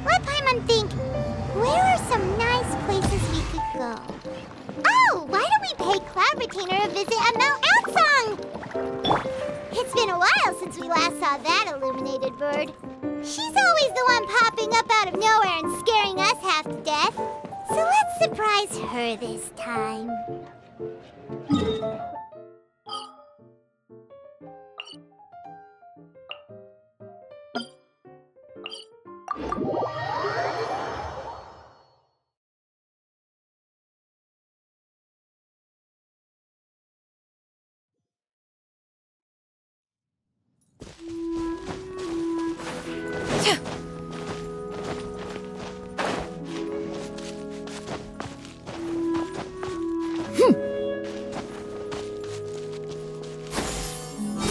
Let Paimon think. Where are some nice places we could go? Oh, why don't we pay Cloud Retainer a visit at Mount Outsong? It's been a while since we last saw that illuminated bird. She's always the one popping up out of nowhere and scaring us half to death. So let's surprise her this time.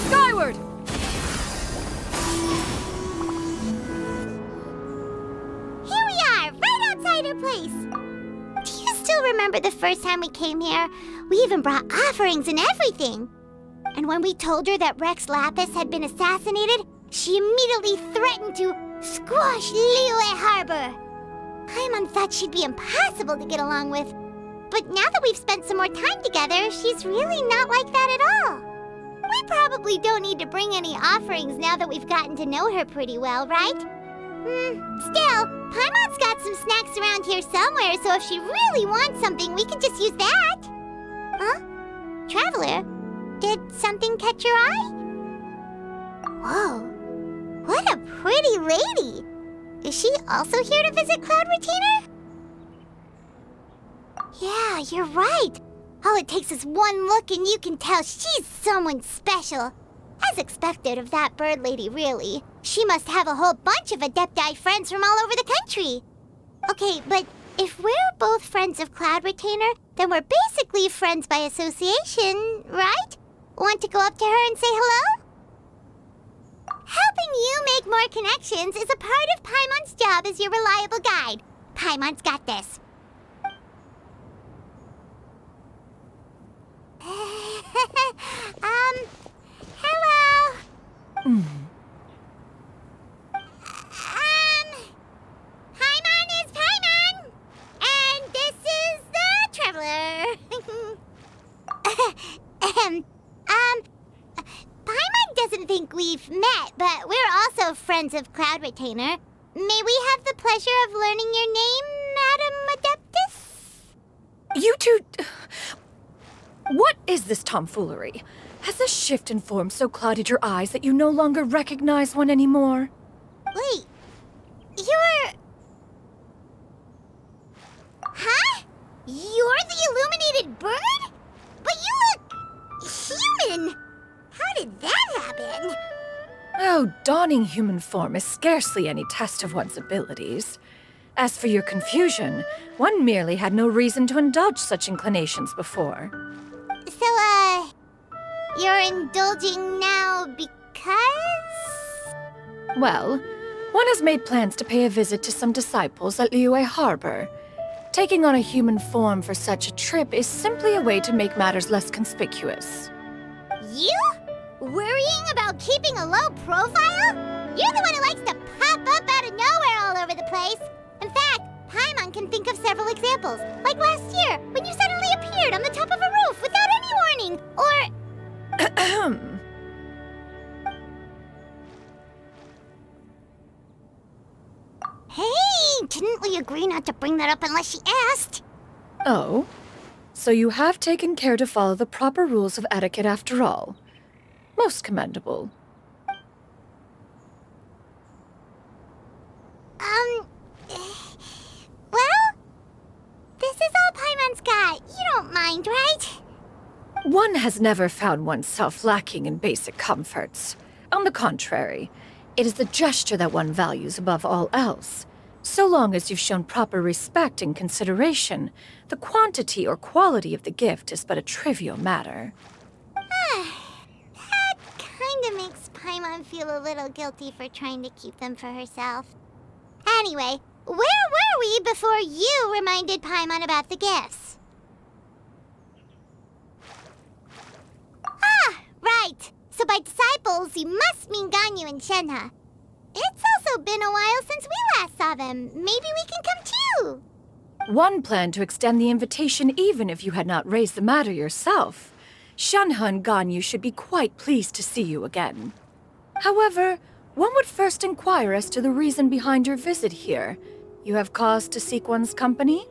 Skyward! Here we are, right outside her place. Do you still remember the first time we came here? We even brought offerings and everything. And when we told her that Rex Lapis had been assassinated, she immediately threatened to squash Liyue Harbor. Paimon thought she'd be impossible to get along with. But now that we've spent some more time together, she's really not like that at all. We probably don't need to bring any offerings now that we've gotten to know her pretty well, right? Still, Paimon's got some snacks around here somewhere, so if she really wants something, we could just use that. Huh? Traveler, did something catch your eye? Whoa, what a pretty lady. Is she also here to visit Cloud Retainer? Yeah, you're right. All it takes is one look and you can tell she's someone special. As expected of that bird lady, really. She must have a whole bunch of Adepti friends from all over the country. Okay, but if we're both friends of Cloud Retainer, then we're basically friends by association, right? Want to go up to her and say hello? Helping you make more connections is a part of Paimon's job as your reliable guide. Paimon's got this. Hello. Paimon is Paimon, and this is the Traveler. Paimon doesn't think we've met, but we're also friends of Cloud Retainer. May we have the pleasure of learning your name, Madam Adeptus? You two... What is this tomfoolery? Has this shift in form so clouded your eyes that you no longer recognize one anymore? Wait, you're... Huh? You're the illuminated bird? But you look... human! How did that happen? Oh, donning human form is scarcely any test of one's abilities. As for your confusion, one merely had no reason to indulge such inclinations before. So, you're indulging now because? Well, one has made plans to pay a visit to some disciples at Liyue Harbor. Taking on a human form for such a trip is simply a way to make matters less conspicuous. You? Worrying about keeping a low profile? You're the one who likes to pop up out of nowhere all over the place. In fact, Paimon can think of several examples. Like last year, when you suddenly appeared on the top of a roof without any warning. Or... Hey, didn't we agree not to bring that up unless she asked? Oh? So you have taken care to follow the proper rules of etiquette after all. Most commendable. Well, this is all Paimon's got. You don't mind, right? One has never found oneself lacking in basic comforts. On the contrary, it is the gesture that one values above all else. So long as you've shown proper respect and consideration, the quantity or quality of the gift is but a trivial matter. That kind kinda makes Paimon feel a little guilty for trying to keep them for herself. Anyway, where were we before you reminded Paimon about the gifts? Ah, right! So by disciples, you must mean Ganyu and Shenhe. It's also been a while since we last saw them. Maybe we can come too! One planned to extend the invitation even if you had not raised the matter yourself. Shenhe and Ganyu should be quite pleased to see you again. However, one would first inquire as to the reason behind your visit here. You have cause to seek one's company?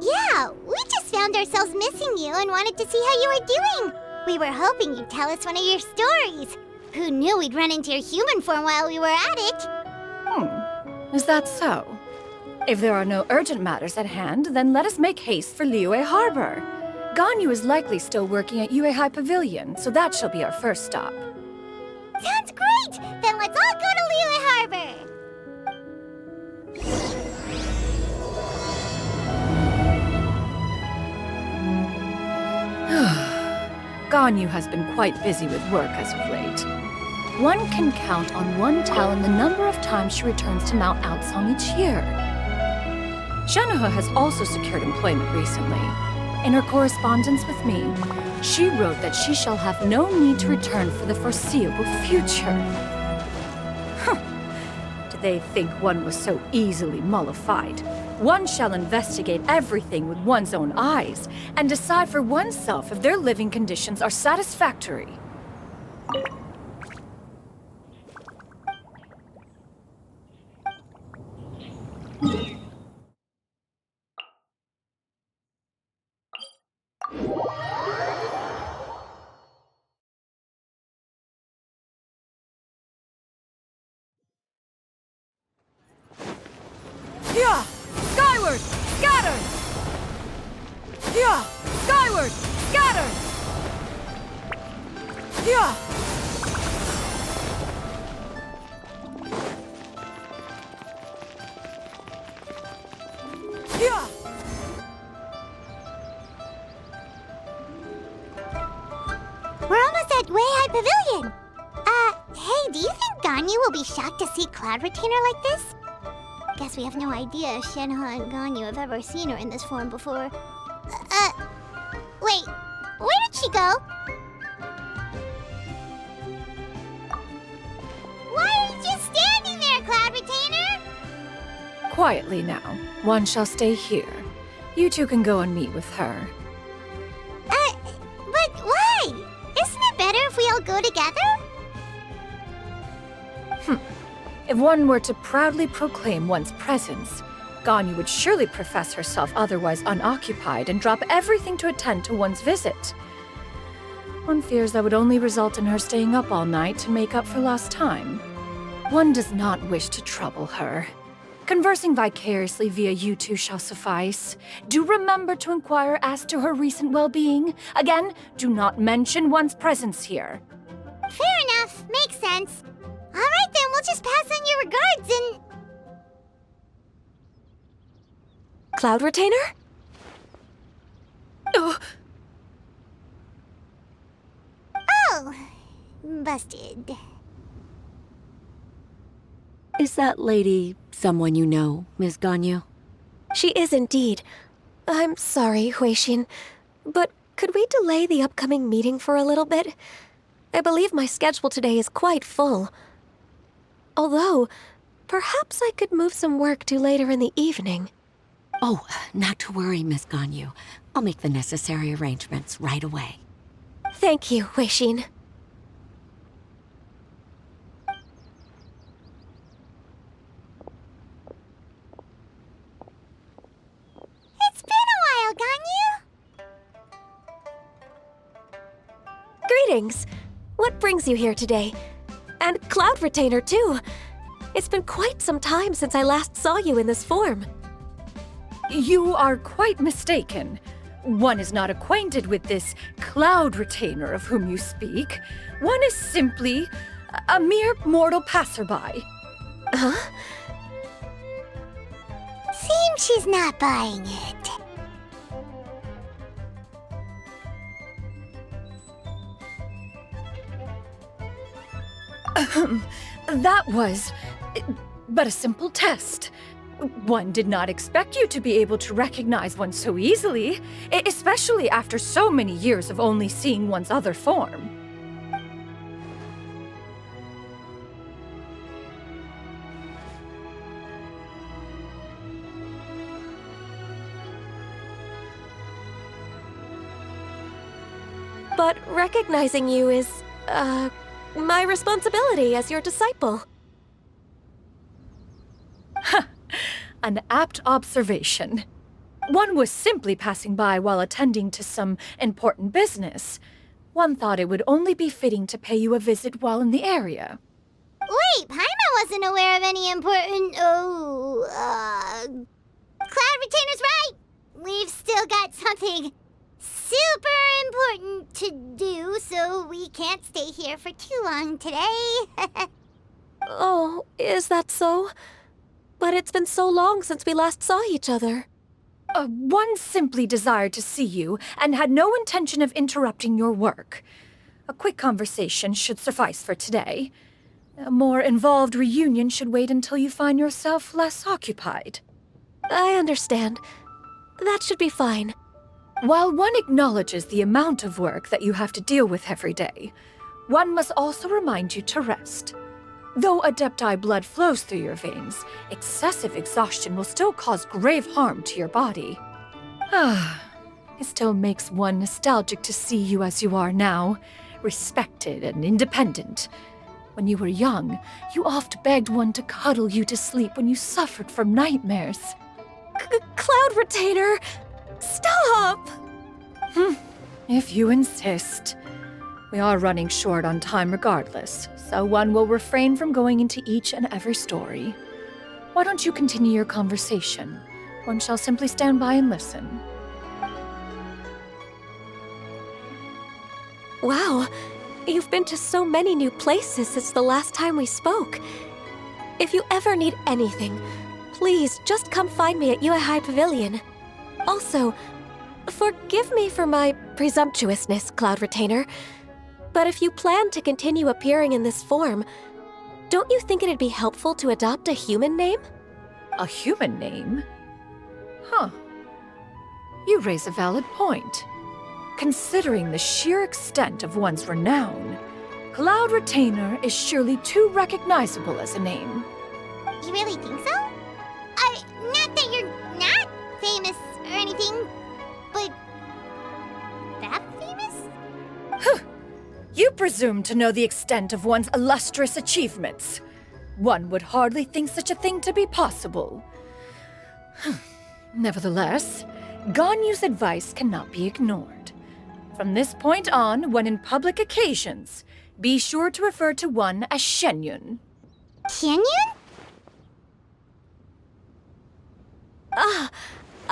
Yeah, we just found ourselves missing you and wanted to see how you were doing. We were hoping you'd tell us one of your stories. Who knew we'd run into your human form while we were at it? Is that so? If there are no urgent matters at hand, then let us make haste for Liyue Harbor. Ganyu is likely still working at Yue High Pavilion, so that shall be our first stop. Sounds great! Then let's all go to Liyue Harbor! Ganyu has been quite busy with work as of late. One can count on one talon the number of times she returns to Mount Outsong each year. Shenhe has also secured employment recently. In her correspondence with me, she wrote that she shall have no need to return for the foreseeable future. Did they think one was so easily mollified? One shall investigate everything with one's own eyes and decide for oneself if their living conditions are satisfactory. Yeah! Skyward! Scatter! Yeah! Skyward! Scatter! Yeah! Yeah! We're almost at Way High Pavilion! Hey, do you think Ganyu will be shocked to see Cloud Retainer like this? Guess we have no idea if Shenhe and Ganyu have ever seen her in this form before. Wait, where did she go? Why are you just standing there, Cloud Retainer? Quietly now. One shall stay here. You two can go and meet with her. But why? Isn't it better if we all go together? If one were to proudly proclaim one's presence, Ganyu would surely profess herself otherwise unoccupied and drop everything to attend to one's visit. One fears that would only result in her staying up all night to make up for lost time. One does not wish to trouble her. Conversing vicariously via you two shall suffice. Do remember to inquire as to her recent well-being. Again, do not mention one's presence here. Fair enough, makes sense. All right then, we'll just pass on your regards and... Cloud Retainer? Oh, Oh, busted. Is that lady someone you know, Miss Ganyu? She is indeed. I'm sorry, Huixin, but could we delay the upcoming meeting for a little bit? I believe my schedule today is quite full. Although, perhaps I could move some work to later in the evening. Oh, not to worry, Miss Ganyu. I'll make the necessary arrangements right away. Thank you, Huixin. It's been a while, Ganyu. Greetings. What brings you here today? And Cloud Retainer, too. It's been quite some time since I last saw you in this form. you are quite mistaken. One is not acquainted with this Cloud Retainer of whom you speak. One is simply a mere mortal passerby. Huh? Seems she's not buying it. That was but a simple test. One did not expect you to be able to recognize one so easily, especially after so many years of only seeing one's other form. But recognizing you is, my responsibility as your disciple. An apt observation. One was simply passing by while attending to some important business. One thought it would only be fitting to pay you a visit while in the area. Wait, Paimon wasn't aware of any important... Cloud Retainer's right! We've still got something super important to do, so we can't stay here for too long today. Oh, is that so? But it's been so long since we last saw each other. One simply desired to see you and had no intention of interrupting your work. A quick conversation should suffice for today. A more involved reunion should wait until you find yourself less occupied. I understand. That should be fine. While one acknowledges the amount of work that you have to deal with every day, one must also remind you to rest. Though Adepti blood flows through your veins, excessive exhaustion will still cause grave harm to your body. It still makes one nostalgic to see you as you are now, respected and independent. When you were young, you oft begged one to cuddle you to sleep when you suffered from nightmares. Cloud Retainer! Stop! If you insist. We are running short on time regardless, so one will refrain from going into each and every story. Why don't you continue your conversation? One shall simply stand by and listen. Wow, you've been to so many new places since the last time we spoke. If you ever need anything, please just come find me at Uehai Pavilion. Also, forgive me for my presumptuousness, Cloud Retainer, but if you plan to continue appearing in this form, don't you think it'd be helpful to adopt a human name? A human name? Huh. You raise a valid point. Considering the sheer extent of one's renown, Cloud Retainer is surely too recognizable as a name. You really think so? Not that you're not famous or anything, but that famous? You presume to know the extent of one's illustrious achievements. One would hardly think such a thing to be possible. Nevertheless, Ganyu's advice cannot be ignored. From this point on, when in public occasions, be sure to refer to one as Xianyun. Xianyun?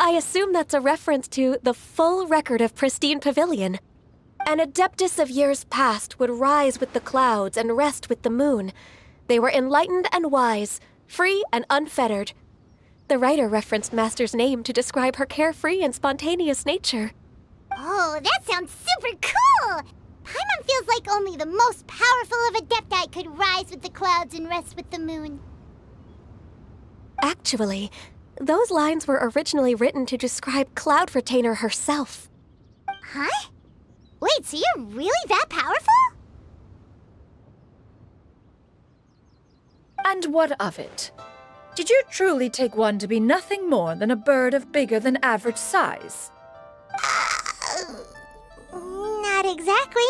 I assume that's a reference to the full record of Pristine Pavilion. An adeptus of years past would rise with the clouds and rest with the moon. They were enlightened and wise, free and unfettered. The writer referenced Master's name to describe her carefree and spontaneous nature. Oh, that sounds super cool! Paimon feels like only the most powerful of Adepti could rise with the clouds and rest with the moon. Actually, those lines were originally written to describe Cloud Retainer herself. Huh? Wait, so you're really that powerful? And what of it? Did you truly take one to be nothing more than a bird of bigger than average size? Not exactly.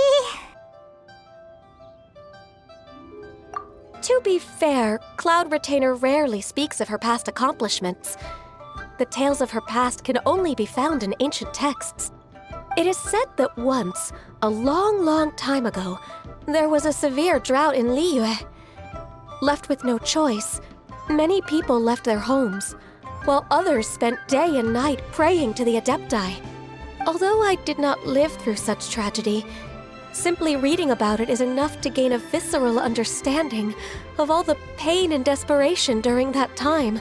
To be fair, Cloud Retainer rarely speaks of her past accomplishments. The tales of her past can only be found in ancient texts. It is said that once, a long, long time ago, there was a severe drought in Liyue. Left with no choice, many people left their homes, while others spent day and night praying to the Adepti. Although I did not live through such tragedy, simply reading about it is enough to gain a visceral understanding of all the pain and desperation during that time.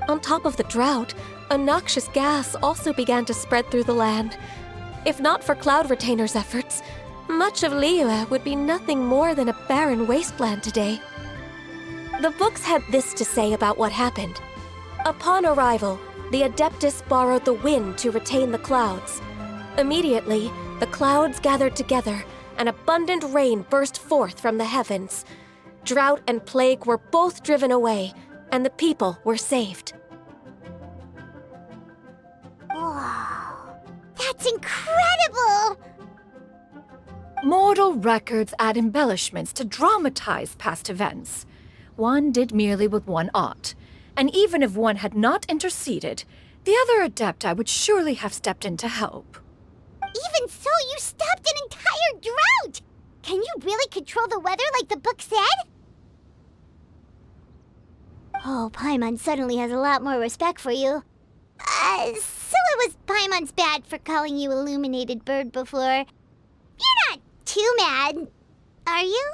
On top of the drought, a noxious gas also began to spread through the land. If not for Cloud Retainer's efforts, Much of Liyue would be nothing more than a barren wasteland today. The books had this to say about what happened. Upon arrival, the Adeptus borrowed the wind to retain the clouds. Immediately, the clouds gathered together, and abundant rain burst forth from the heavens. Drought and plague were both driven away, and the people were saved. Wow, that's incredible! Mortal records add embellishments to dramatize past events. One did merely what one ought, and even if one had not interceded, the other Adepti would surely have stepped in to help. Even so, you stopped an entire drought! Can you really control the weather like the book said? Oh, Paimon suddenly has a lot more respect for you. So it was Paimon's bad for calling you Illuminated Bird before. You're not too mad, are you?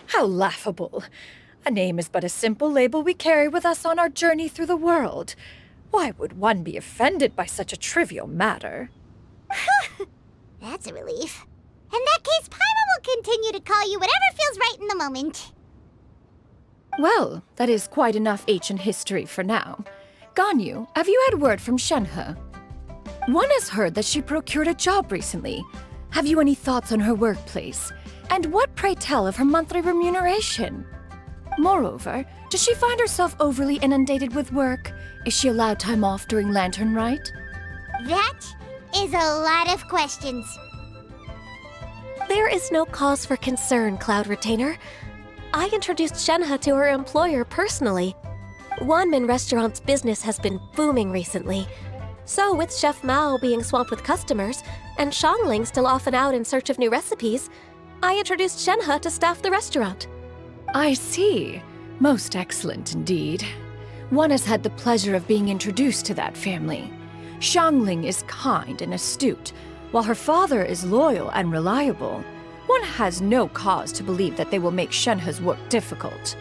How laughable. A name is but a simple label we carry with us on our journey through the world. Why would one be offended by such a trivial matter? That's a relief. In that case, Paimon will continue to call you whatever feels right in the moment. Well, that is quite enough ancient history for now. Ganyu, have you had word from Shenhe? One has heard that she procured a job recently. Have you any thoughts on her workplace? And what, pray tell, of her monthly remuneration? Moreover, does she find herself overly inundated with work? Is she allowed time off during Lantern Rite? That is a lot of questions. There is no cause for concern, Cloud Retainer. I introduced Shenhe to her employer personally. Wanmin Restaurant's business has been booming recently. So, with Chef Mao being swamped with customers, and Shangling still off and out in search of new recipes, I introduced Shenhe to staff the restaurant. I see. Most excellent indeed. One has had the pleasure of being introduced to that family. Shangling is kind and astute, while her father is loyal and reliable. One has no cause to believe that they will make Shenhe's work difficult.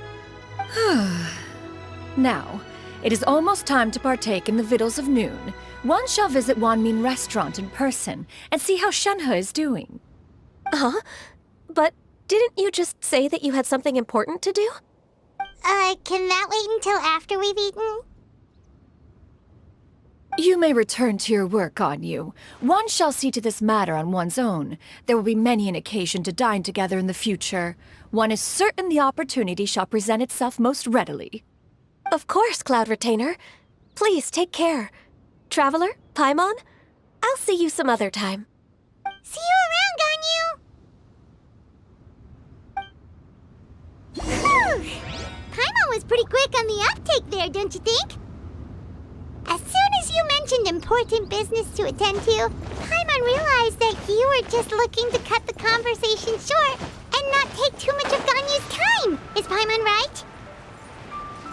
Now, it is almost time to partake in the victuals of noon. One shall visit Wanmin Restaurant in person and see how Shenhe is doing. Huh? But didn't you just say that you had something important to do? Can that wait until after we've eaten? You may return to your work, Ganyu. One shall see to this matter on one's own. There will be many an occasion to dine together in the future. One is certain the opportunity shall present itself most readily. Of course, Cloud Retainer. Please take care. Traveler, Paimon, I'll see you some other time. See you around, Ganyu! Whew! Paimon was pretty quick on the uptake there, don't you think? As soon as you mentioned important business to attend to, Paimon realized that you were just looking to cut the conversation short and not take too much of Ganyu's time. Is Paimon right?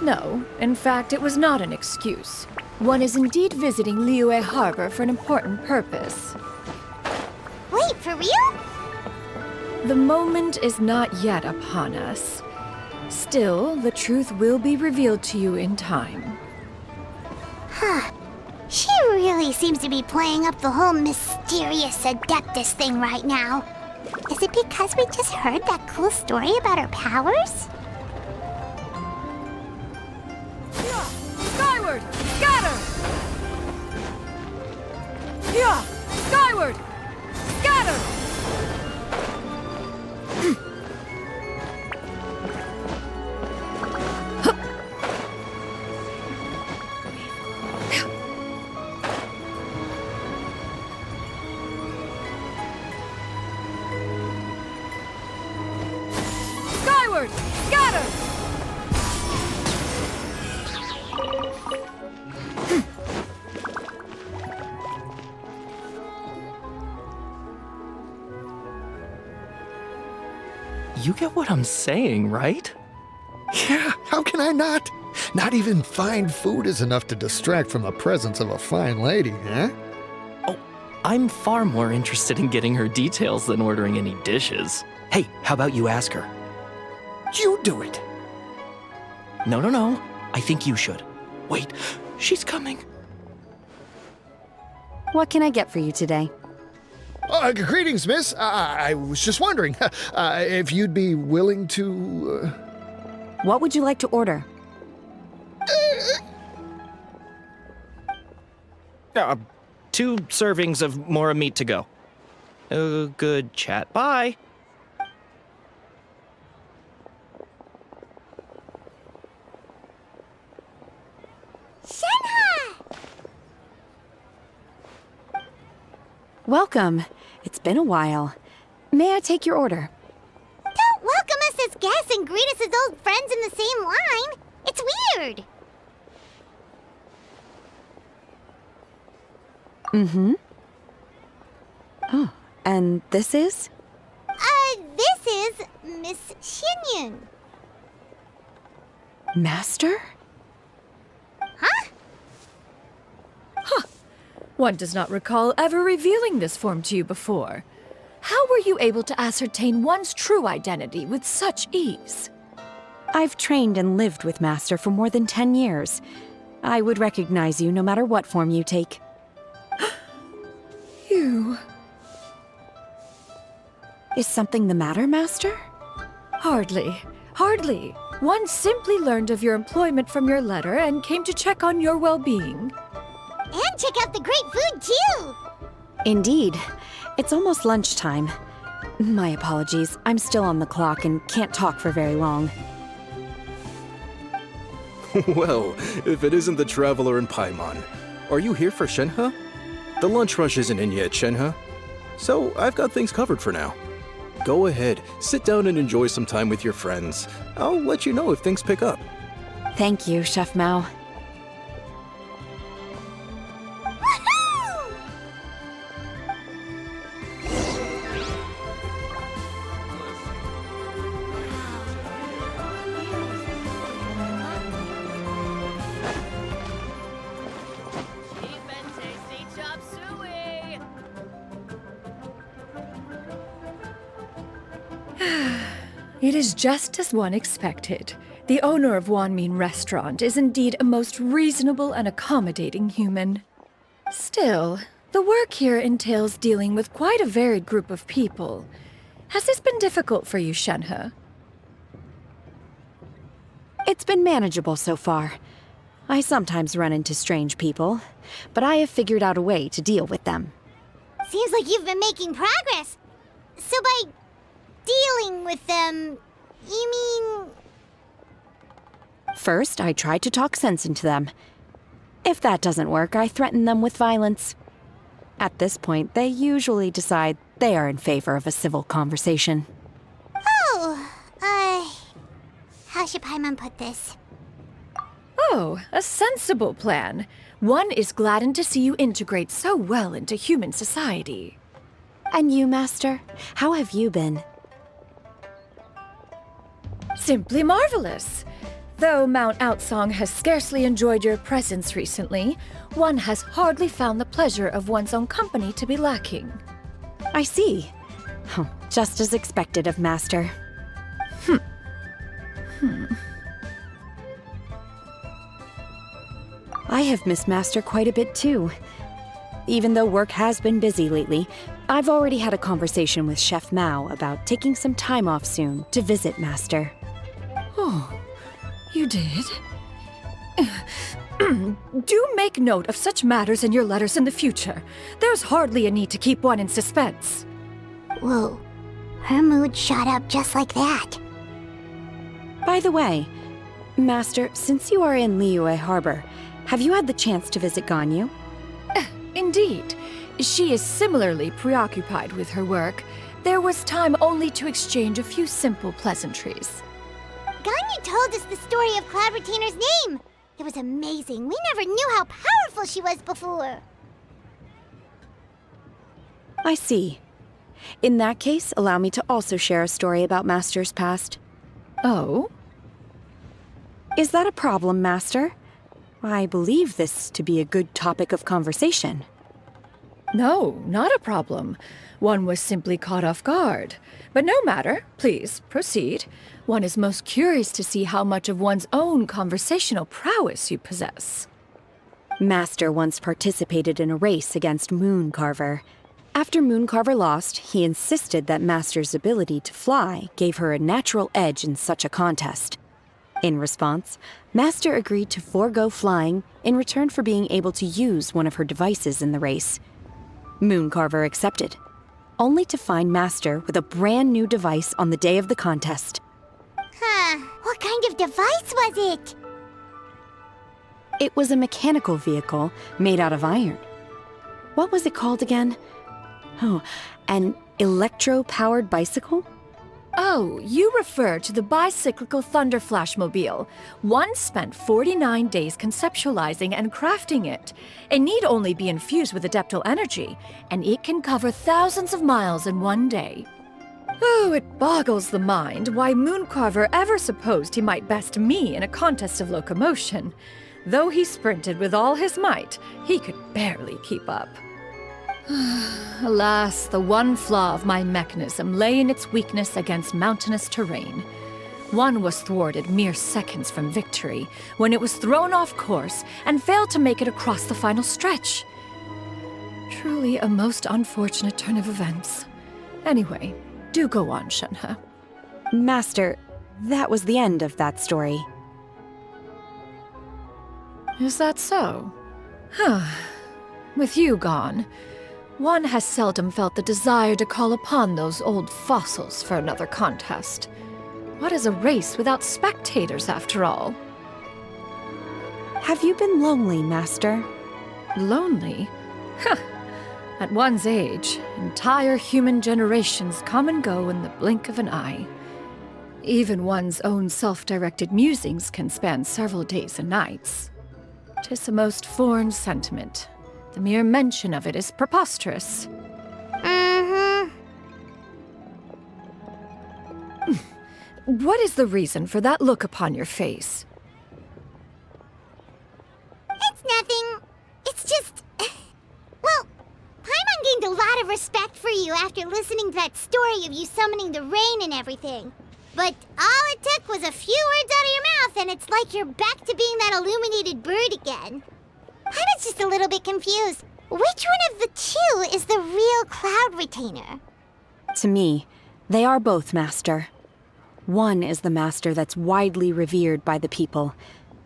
No, in fact, it was not an excuse. One is indeed visiting Liyue Harbor for an important purpose. Wait, for real? The moment is not yet upon us. Still, the truth will be revealed to you in time. Huh. She really seems to be playing up the whole mysterious Adeptus thing right now. Is it because we just heard that cool story about her powers? Skyward! Scatter! Yeah! Skyward! Scatter! Skyward! Scatter! You get what I'm saying, right? Yeah, how can I not? Not even fine food is enough to distract from the presence of a fine lady, eh? Oh, I'm far more interested in getting her details than ordering any dishes. Hey, how about you ask her? You do it. No. I think you should. Wait, she's coming. What can I get for you today? Greetings, miss. I was just wondering if you'd be willing to... What would you like to order? 2 servings of Mora meat to go. Good chat. Bye. Shenhe! Welcome. It's been a while. May I take your order? Don't welcome us as guests and greet us as old friends in the same line. It's weird. Mm-hmm. Oh, and this is? This is Miss Xianyun. Master? Huh? One does not recall ever revealing this form to you before. How were you able to ascertain one's true identity with such ease? I've trained and lived with Master for more than 10 years. I would recognize you no matter what form you take. You... Is something the matter, Master? Hardly. Hardly. One simply learned of your employment from your letter and came to check on your well-being. And check out the great food, too. Indeed. It's almost lunchtime. My apologies. I'm still on the clock and can't talk for very long. Well, if it isn't the Traveler in Paimon. Are you here for Shenhe? The lunch rush isn't in yet, Shenhe. So I've got things covered for now. Go ahead, sit down and enjoy some time with your friends. I'll let you know if things pick up. Thank you, Chef Mao. Woohoo! It is just as one expected. The owner of Wanmin Restaurant is indeed a most reasonable and accommodating human. Still, the work here entails dealing with quite a varied group of people. Has this been difficult for you, Shenhe? It's been manageable so far. I sometimes run into strange people, but I have figured out a way to deal with them. Seems like you've been making progress. So by dealing with them, you mean... First, I try to talk sense into them. If that doesn't work, I threaten them with violence. At this point, they usually decide they are in favor of a civil conversation. Oh, how should Paimon put this? Oh, a sensible plan. One is gladdened to see you integrate so well into human society. And you, Master? How have you been? Simply marvelous. Though Mount Outsong has scarcely enjoyed your presence recently, one has hardly found the pleasure of one's own company to be lacking. I see. Oh, just as expected of Master. I have missed Master quite a bit too. Even though work has been busy lately, I've already had a conversation with Chef Mao about taking some time off soon to visit Master. Oh, you did? Do make note of such matters in your letters in the future. There's hardly a need to keep one in suspense. Whoa, her mood shot up just like that. By the way, Master, since you are in Liyue Harbor, have you had the chance to visit Ganyu? Indeed. She is similarly preoccupied with her work. There was time only to exchange a few simple pleasantries. Ganyu told us the story of Cloud Retainer's name. It was amazing. We never knew how powerful she was before. I see. In that case, allow me to also share a story about Master's past. Oh? Is that a problem, Master? I believe this to be a good topic of conversation. No, not a problem. One was simply caught off guard. But no matter. Please, proceed. One is most curious to see how much of one's own conversational prowess you possess. Master once participated in a race against Moon Carver. After Mooncarver lost, he insisted that Master's ability to fly gave her a natural edge in such a contest. In response, Master agreed to forego flying in return for being able to use one of her devices in the race. Mooncarver accepted, only to find Master with a brand new device on the day of the contest. Huh. What kind of device was it? It was a mechanical vehicle made out of iron. What was it called again? Oh, an electro-powered bicycle? Oh, you refer to the bicyclical Thunderflashmobile. One spent 49 days conceptualizing and crafting it. It need only be infused with adeptal energy, and it can cover thousands of miles in one day. Oh, it boggles the mind why Mooncarver ever supposed he might best me in a contest of locomotion. Though he sprinted with all his might, he could barely keep up. Alas, the one flaw of my mechanism lay in its weakness against mountainous terrain. One was thwarted mere seconds from victory, when it was thrown off course and failed to make it across the final stretch. Truly a most unfortunate turn of events. Anyway, do go on, Shenhe. Master, that was the end of that story. Is that so? Huh. With you gone, one has seldom felt the desire to call upon those old fossils for another contest. What is a race without spectators, after all? Have you been lonely, Master? Lonely? Huh. At one's age, entire human generations come and go in the blink of an eye. Even one's own self-directed musings can span several days and nights. 'Tis a most foreign sentiment. The mere mention of it is preposterous. What is the reason for that look upon your face? It's nothing. It's just... Well, Paimon gained a lot of respect for you after listening to that story of you summoning the rain and everything. But all it took was a few words out of your mouth and it's like you're back to being that illuminated bird again. Paimon's just a little bit confused. Which one of the two is the real Cloud Retainer? To me, they are both, Master. One is the Master that's widely revered by the people,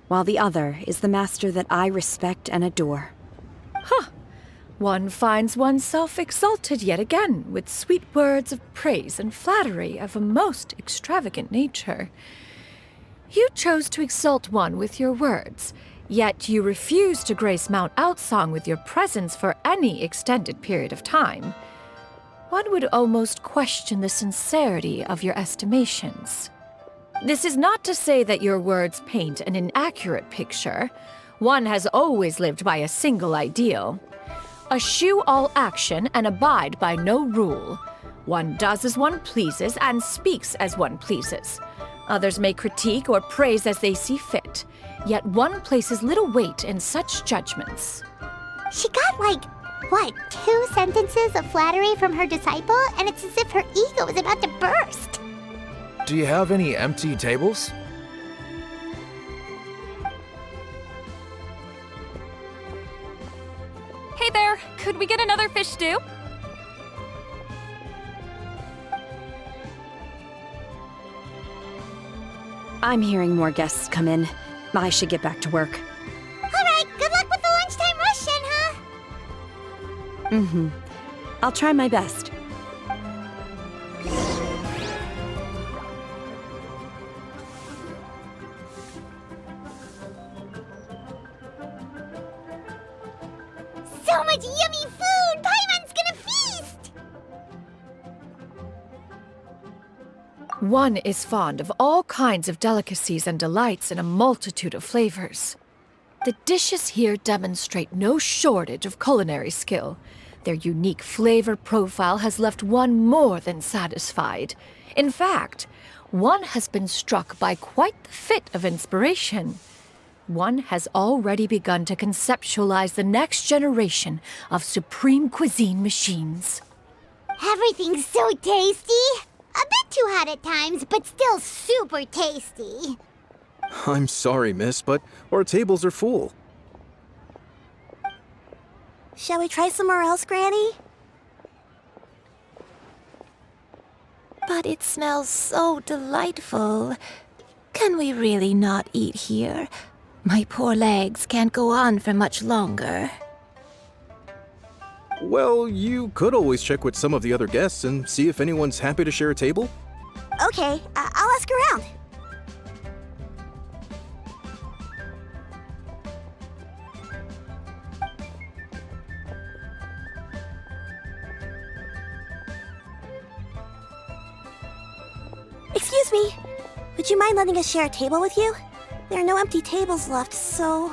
while the other is the Master that I respect and adore. Huh. One finds oneself exalted yet again with sweet words of praise and flattery of a most extravagant nature. You chose to exalt one with your words, yet you refuse to grace Mount Outsong with your presence for any extended period of time. One would almost question the sincerity of your estimations. This is not to say that your words paint an inaccurate picture. One has always lived by a single ideal. Eschew all action and abide by no rule. One does as one pleases and speaks as one pleases. Others may critique or praise as they see fit, yet one places little weight in such judgments. She got like, what, 2 sentences of flattery from her disciple, and it's as if her ego is about to burst. Do you have any empty tables? Hey there, could we get another fish stew? I'm hearing more guests come in. I should get back to work. All right, good luck with the lunchtime rush, Shenhe. I'll try my best. So much yummy food! Paimon's gonna feast! One is fond of all kinds of delicacies and delights in a multitude of flavors. The dishes here demonstrate no shortage of culinary skill. Their unique flavor profile has left one more than satisfied. In fact, one has been struck by quite the fit of inspiration. One has already begun to conceptualize the next generation of supreme cuisine machines. Everything's so tasty! A bit too hot at times, but still super tasty. I'm sorry, miss, but our tables are full. Shall we try somewhere else, Granny? God, it smells so delightful. Can we really not eat here? My poor legs can't go on for much longer. Well, you could always check with some of the other guests and see if anyone's happy to share a table. Okay, I'll ask around. Excuse me. Would you mind letting us share a table with you? There are no empty tables left, so...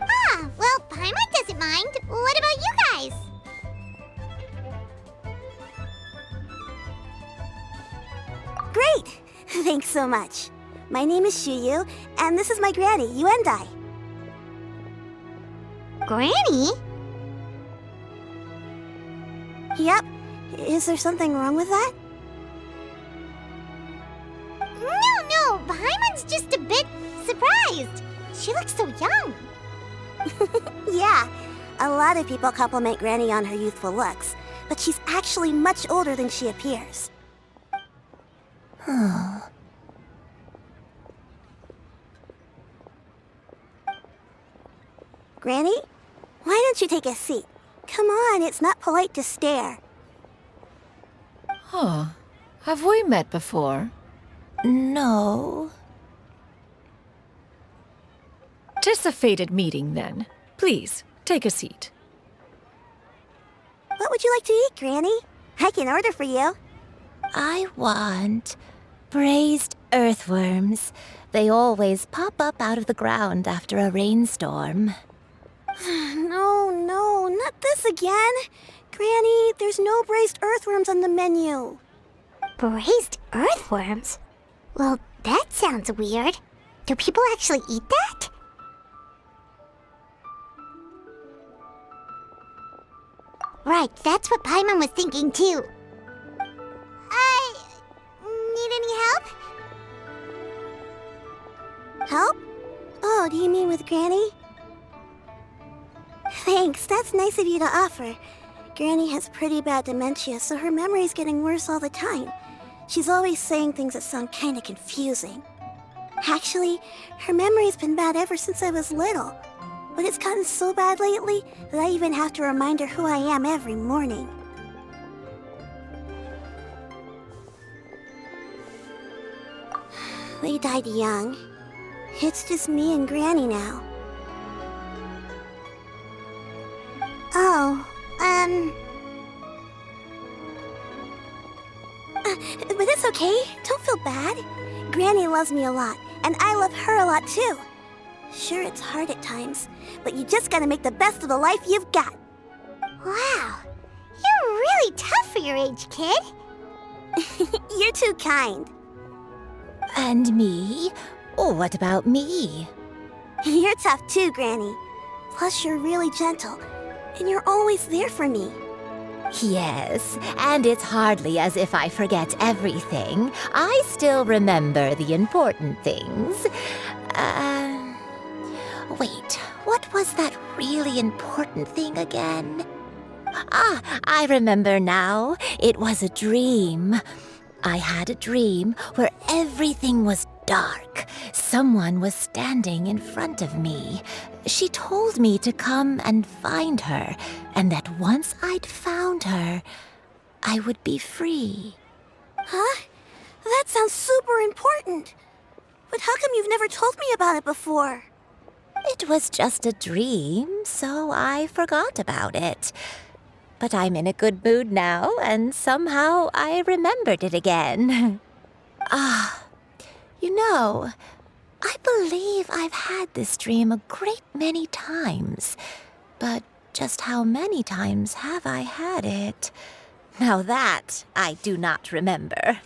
Ah, well, Paimon doesn't mind. What about you guys? Great! Thanks so much. My name is Xianyun, and this is my granny, Yuendai. Granny? Yep. Is there something wrong with that? No, Paimon's just a bit surprised. She looks so young. Yeah, a lot of people compliment Granny on her youthful looks, but she's actually much older than she appears. Granny, why don't you take a seat? Come on, it's not polite to stare. Huh. Have we met before? No. 'Tis a fated meeting, then. Please, take a seat. What would you like to eat, Granny? I can order for you. I want braised earthworms. They always pop up out of the ground after a rainstorm. No, not this again. Granny, there's no braised earthworms on the menu. Braised earthworms? Well, that sounds weird. Do people actually eat that? Right, that's what Paimon was thinking too. Need any help? Help? Oh, do you mean with Granny? Thanks, that's nice of you to offer. Granny has pretty bad dementia, so her memory's getting worse all the time. She's always saying things that sound kinda confusing. Actually, her memory's been bad ever since I was little. But it's gotten so bad lately that I even have to remind her who I am every morning. They died young. It's just me and Granny now. Oh, but it's okay. Don't feel bad. Granny loves me a lot, and I love her a lot too. Sure, it's hard at times, but you just gotta make the best of the life you've got. Wow, you're really tough for your age, kid. You're too kind. And me? Oh, what about me? You're tough too, Granny. Plus, you're really gentle, and you're always there for me. Yes, and it's hardly as if I forget everything. I still remember the important things. Wait, what was that really important thing again? Ah, I remember now. It was a dream. I had a dream where everything was dark. Someone was standing in front of me. She told me to come and find her, and that once I'd found her, I would be free. Huh? That sounds super important. But how come you've never told me about it before? It was just a dream, so I forgot about it. But I'm in a good mood now, and somehow I remembered it again. You know, I believe I've had this dream a great many times. But just how many times have I had it? Now that I do not remember.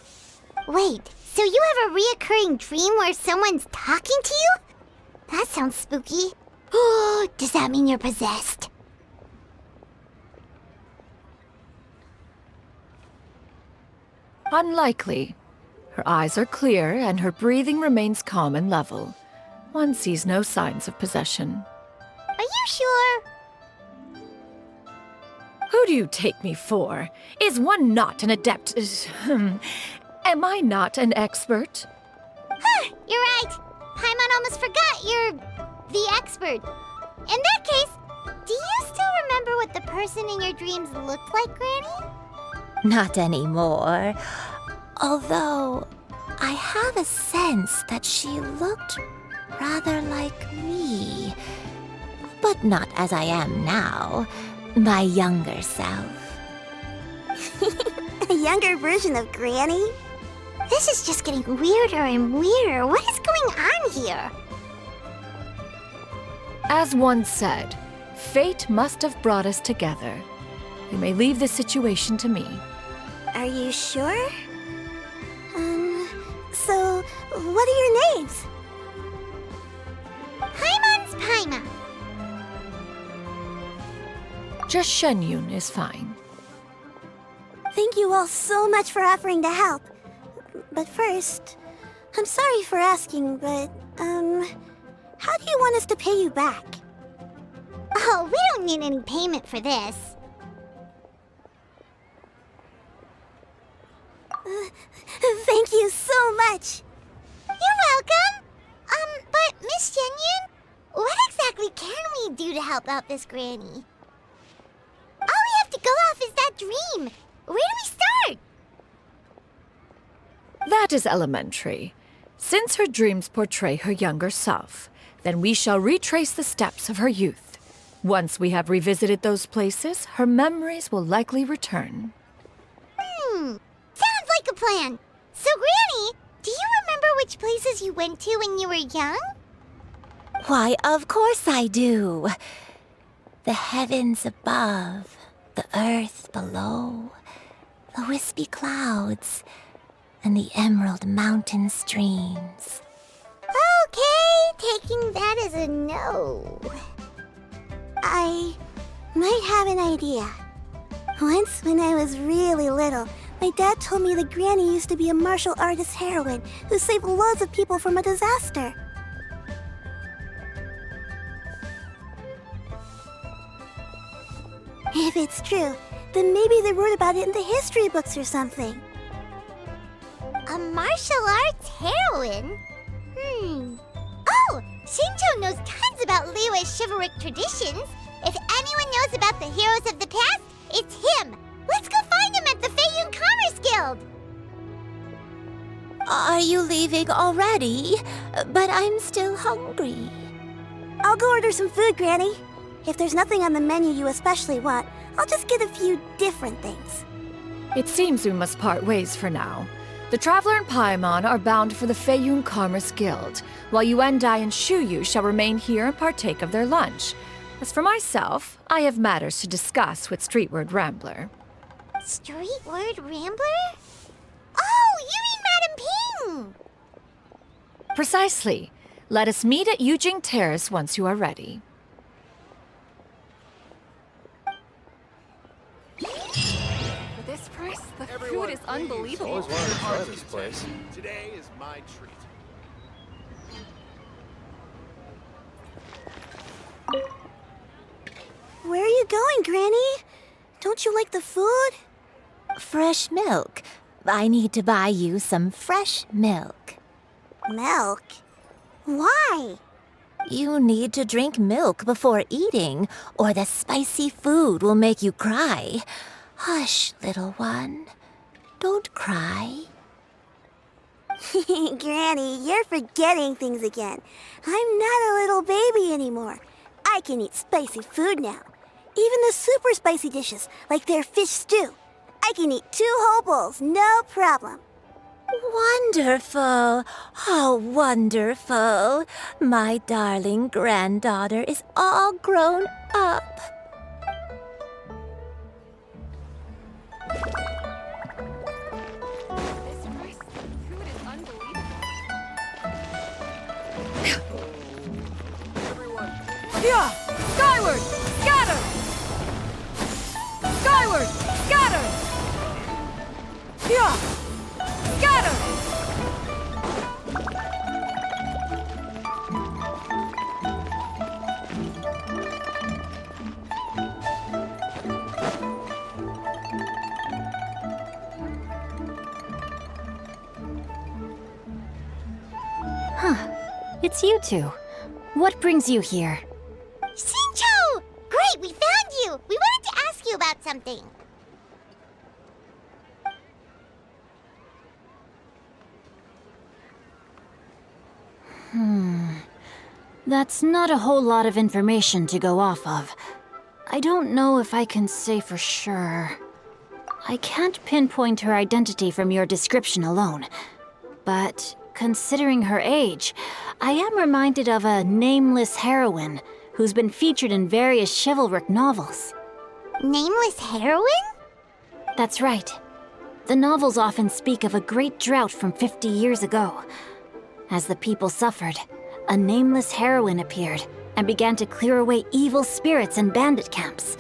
Wait, so you have a reoccurring dream where someone's talking to you? That sounds spooky. Oh, does that mean you're possessed? Unlikely. Her eyes are clear and her breathing remains calm and level. One sees no signs of possession. Are you sure? Who do you take me for? Is one not an adept? Am I not an expert? Huh, you're right. Paimon almost forgot you're the expert. In that case, do you still remember what the person in your dreams looked like, Granny? Not anymore. Although, I have a sense that she looked rather like me. But not as I am now. My younger self. A younger version of Granny? This is just getting weirder and weirder. What is going on here? As one said, fate must have brought us together. You may leave the situation to me. Are you sure? So, what are your names? Paimon's Paima. Just Xianyun is fine. Thank you all so much for offering to help. But first, I'm sorry for asking, but, how do you want us to pay you back? Oh, we don't need any payment for this. Thank you so much. You're welcome. But Miss Xianyun, what exactly can we do to help out this granny? All we have to go off is that dream. Where do we start? That is elementary. Since her dreams portray her younger self, then we shall retrace the steps of her youth. Once we have revisited those places, her memories will likely return. Sounds like a plan. So, Granny, do you remember which places you went to when you were young? Why, of course I do. The heavens above, the earth below, the wispy clouds, and the emerald mountain streams. Okay, taking that as a no. I might have an idea. Once, when I was really little, my dad told me that Granny used to be a martial artist heroine who saved loads of people from a disaster. If it's true, then maybe they wrote about it in the history books or something. A martial arts heroine? Oh, Shinjo knows tons about Liyue's chivalric traditions. If anyone knows about the heroes of the past, it's him. Let's go find him at the Xianyun Commerce Guild. Are you leaving already? But I'm still hungry. I'll go order some food, Granny. If there's nothing on the menu you especially want, I'll just get a few different things. It seems we must part ways for now. The Traveler and Paimon are bound for the Xianyun Commerce Guild, while Yuendai and Shuyu shall remain here and partake of their lunch. As for myself, I have matters to discuss with Streetward Rambler. Streetward Rambler? Oh, you mean Madam Ping! Precisely. Let us meet at Yujing Terrace once you are ready. For this price, the food is unbelievable. Always wanted to try this place. Today is my treat. Where are you going, Granny? Don't you like the food? Fresh milk. I need to buy you some fresh milk. Milk? Why? You need to drink milk before eating, or the spicy food will make you cry. Hush, little one. Don't cry. Granny, you're forgetting things again. I'm not a little baby anymore. I can eat spicy food now. Even the super spicy dishes, like their fish stew. I can eat 2 whole bowls, no problem. Wonderful. Oh, wonderful. My darling granddaughter is all grown up. This price, the food is unbelievable. Yeah! Skyward! Scatter! Skyward! Scatter! Yeah! Scatter! it's you two. What brings you here? Xinqiu! Great, we found you! We wanted to ask you about something. That's not a whole lot of information to go off of. I don't know if I can say for sure. I can't pinpoint her identity from your description alone. But considering her age, I am reminded of a nameless heroine who's been featured in various chivalric novels. Nameless heroine? That's right. The novels often speak of a great drought from 50 years ago. As the people suffered, a nameless heroine appeared and began to clear away evil spirits in bandit camps.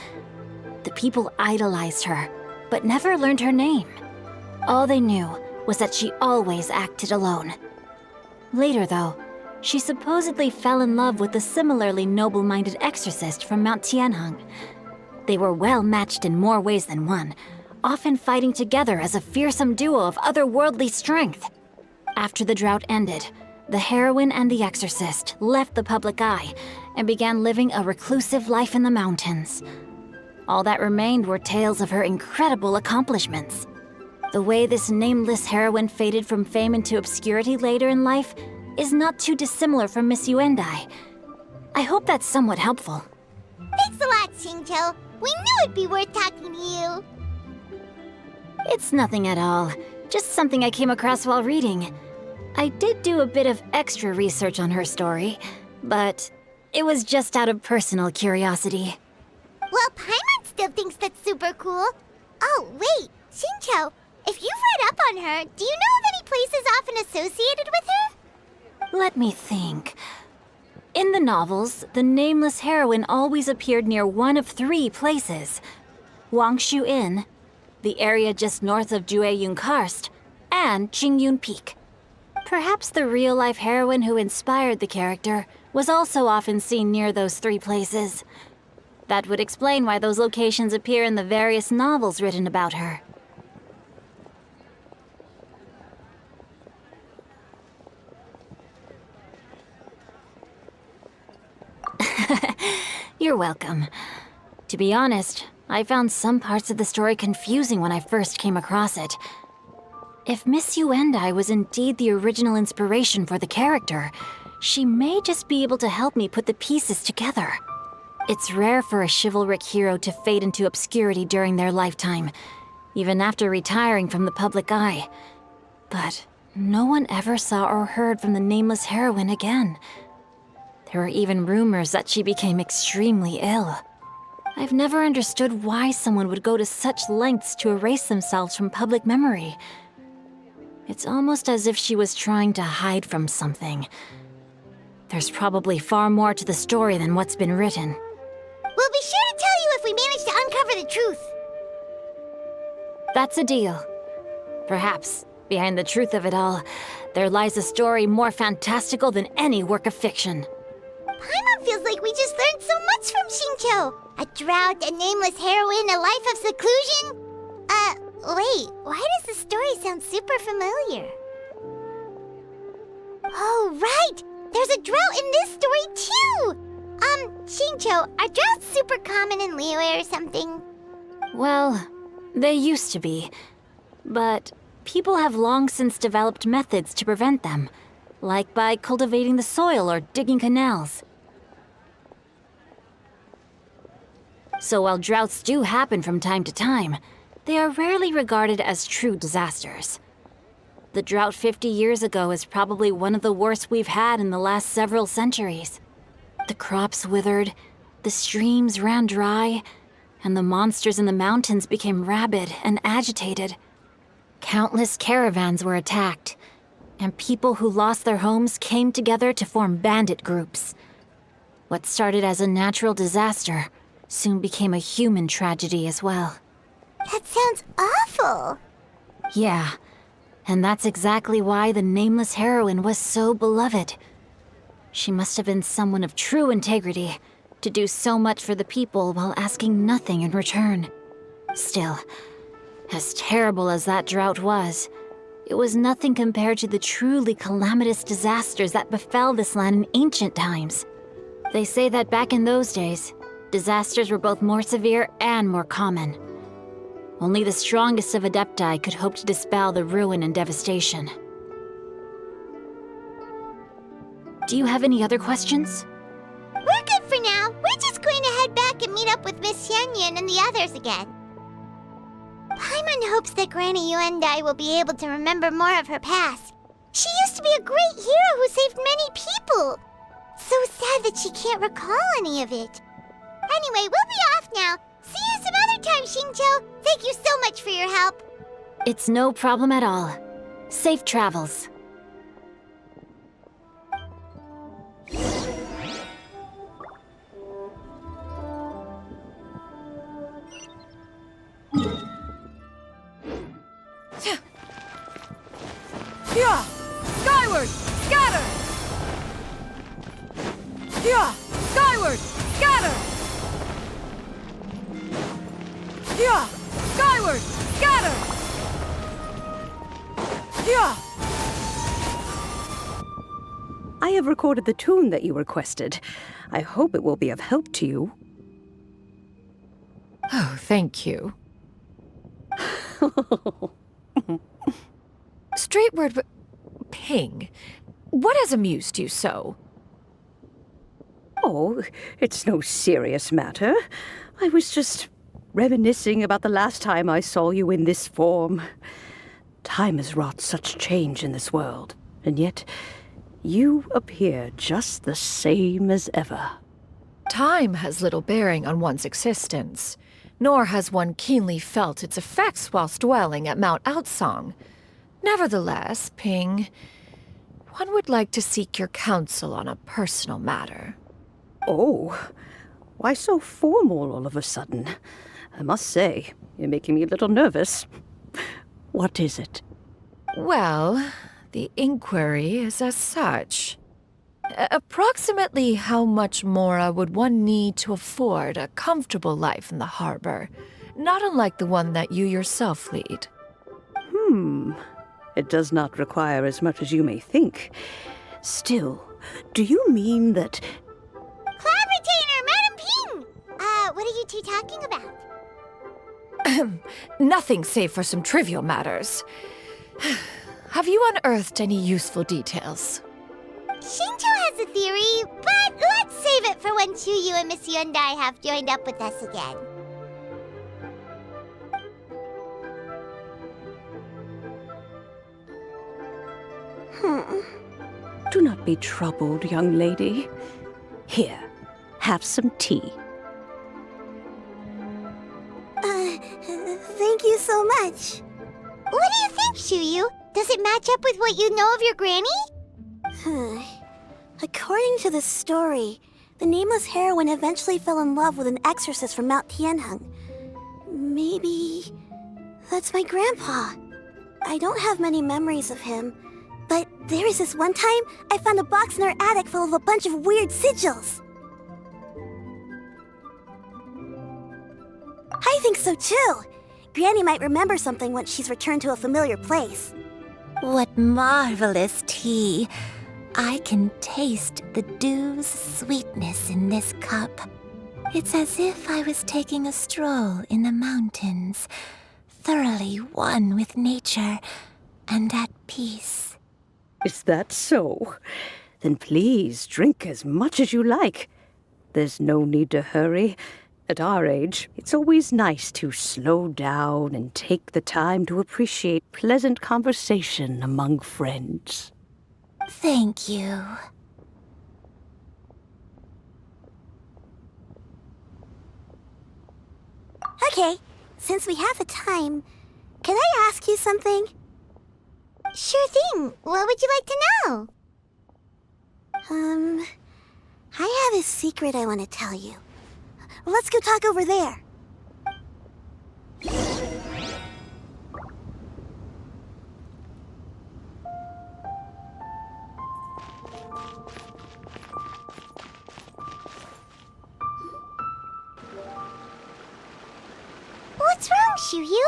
The people idolized her, but never learned her name. All they knew was that she always acted alone. Later, though, she supposedly fell in love with a similarly noble-minded exorcist from Mount Tianheng. They were well matched in more ways than one, often fighting together as a fearsome duo of otherworldly strength. After the drought ended, the heroine and the exorcist left the public eye and began living a reclusive life in the mountains. All that remained were tales of her incredible accomplishments. The way this nameless heroine faded from fame into obscurity later in life is not too dissimilar from Miss Yuendai. I hope that's somewhat helpful. Thanks a lot, Xinqiu. We knew it'd be worth talking to you. It's nothing at all. Just something I came across while reading. I did do a bit of extra research on her story, but it was just out of personal curiosity. Well, Paimon still thinks that's super cool. Oh, wait, Xinqiu, if you've read up on her, do you know of any places often associated with her? Let me think. In the novels, the nameless heroine always appeared near one of 3 places. Wangshu Inn, the area just north of Jueyun Karst, and Qingyun Peak. Perhaps the real-life heroine who inspired the character was also often seen near those 3 places. That would explain why those locations appear in the various novels written about her. You're welcome. To be honest, I found some parts of the story confusing when I first came across it. If Miss Yuendai was indeed the original inspiration for the character, she may just be able to help me put the pieces together. It's rare for a chivalric hero to fade into obscurity during their lifetime, even after retiring from the public eye. But no one ever saw or heard from the nameless heroine again. There were even rumors that she became extremely ill. I've never understood why someone would go to such lengths to erase themselves from public memory. It's almost as if she was trying to hide from something. There's probably far more to the story than what's been written. We'll be sure to tell you if we manage to uncover the truth. That's a deal. Perhaps, behind the truth of it all, there lies a story more fantastical than any work of fiction. Paimon feels like we just learned so much from Xinqiu. A drought, a nameless heroine, a life of seclusion. Wait, why does the story sound super familiar? Oh, right! There's a drought in this story, too! Xinqiu, are droughts super common in Liyue or something? Well, they used to be. But people have long since developed methods to prevent them, like by cultivating the soil or digging canals. So while droughts do happen from time to time, they are rarely regarded as true disasters. The drought 50 years ago is probably one of the worst we've had in the last several centuries. The crops withered, the streams ran dry, and the monsters in the mountains became rabid and agitated. Countless caravans were attacked, and people who lost their homes came together to form bandit groups. What started as a natural disaster soon became a human tragedy as well. That sounds awful. Yeah, and that's exactly why the nameless heroine was so beloved. She must have been someone of true integrity, to do so much for the people while asking nothing in return. Still, as terrible as that drought was, it was nothing compared to the truly calamitous disasters that befell this land in ancient times. They say that back in those days, disasters were both more severe and more common. Only the strongest of Adepti could hope to dispel the ruin and devastation. Do you have any other questions? We're good for now. We're just going to head back and meet up with Miss Xianyun and the others again. Paimon hopes that Granny Yuendai will be able to remember more of her past. She used to be a great hero who saved many people. So sad that she can't recall any of it. Anyway, we'll be off now. See you some other time, Xingqiu. Thank you so much for your help. It's no problem at all. Safe travels. Yeah! Skyward! Scatter! Yeah! Skyward! Scatter! Yeah! Skyward! Scatter! Yeah! I have recorded the tune that you requested. I hope it will be of help to you. Oh, thank you. Straightward, Ping, what has amused you so? Oh, it's no serious matter. I was just reminiscing about the last time I saw you in this form. Time has wrought such change in this world, and yet you appear just the same as ever. Time has little bearing on one's existence, nor has one keenly felt its effects whilst dwelling at Mount Outsong. Nevertheless, Ping, one would like to seek your counsel on a personal matter. Oh, why so formal all of a sudden? I must say, you're making me a little nervous. What is it? Well, the inquiry is as such. Approximately how much more would one need to afford a comfortable life in the harbor, not unlike the one that you yourself lead? It does not require as much as you may think. Still, do you mean that... Cloud Retainer, Madam Ping! What are you two talking about? Nothing save for some trivial matters. Have you unearthed any useful details? Xingqiu has a theory, but let's save it for when Chuyu and Miss Yuendai have joined up with us again. Do not be troubled, young lady. Here, have some tea. Thank you so much. What do you think, Chuyu? Does it match up with what you know of your granny? According to the story, the nameless heroine eventually fell in love with an exorcist from Mount Tianheng. Maybe that's my grandpa. I don't have many memories of him, but there was this one time I found a box in our attic full of a bunch of weird sigils. I think so too. Granny might remember something once she's returned to a familiar place. What marvelous tea. I can taste the dew's sweetness in this cup. It's as if I was taking a stroll in the mountains, thoroughly one with nature and at peace. Is that so? Then please drink as much as you like. There's no need to hurry. At our age, it's always nice to slow down and take the time to appreciate pleasant conversation among friends. Thank you. Okay, since we have the time, can I ask you something? Sure thing. What would you like to know? I have a secret I want to tell you. Let's go talk over there. What's wrong, Chuyu?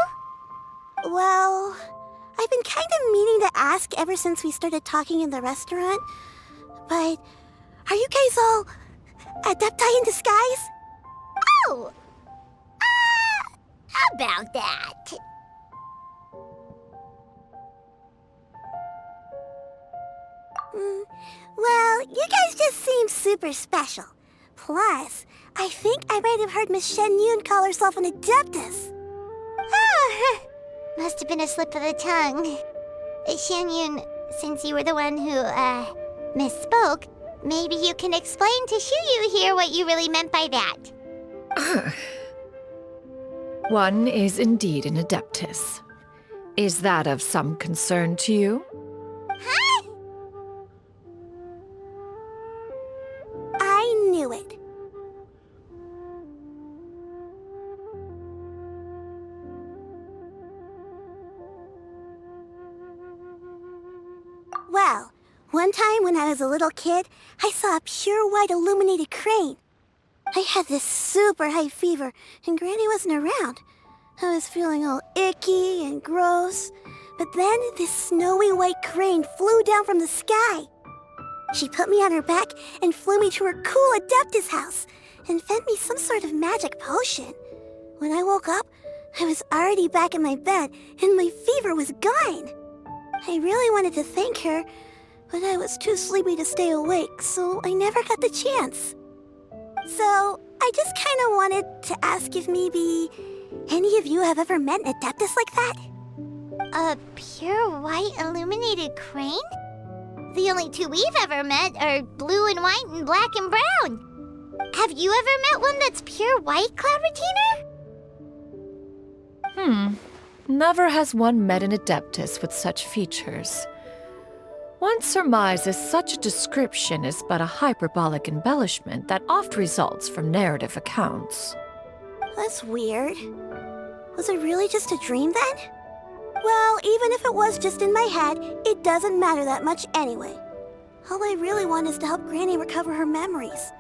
Well, I've been kind of meaning to ask ever since we started talking in the restaurant, but are you guys all adepti in disguise? Oh! How about that? Well, you guys just seem super special. Plus, I think I might have heard Miss Xianyun call herself an adeptus. Oh, must have been a slip of the tongue. Xianyun, since you were the one who, misspoke, maybe you can explain to Xiyu here what you really meant by that. One is indeed an adeptus. Is that of some concern to you? Huh? I knew it. Well, one time when I was a little kid, I saw a pure white illuminated crane. I had this super high fever, and Granny wasn't around. I was feeling all icky and gross. But then this snowy white crane flew down from the sky. She put me on her back and flew me to her cool Adeptus house and fed me some sort of magic potion. When I woke up, I was already back in my bed and my fever was gone. I really wanted to thank her, but I was too sleepy to stay awake, so I never got the chance. So, I just kind of wanted to ask if maybe any of you have ever met an Adeptus like that? A pure white illuminated crane? The only two we've ever met are blue and white and black and brown. Have you ever met one that's pure white, Cloud Retainer? Never has one met an adeptus with such features. One surmises such a description is but a hyperbolic embellishment that oft results from narrative accounts. That's weird. Was it really just a dream then? Well, even if it was just in my head, it doesn't matter that much anyway. All I really want is to help Granny recover her memories.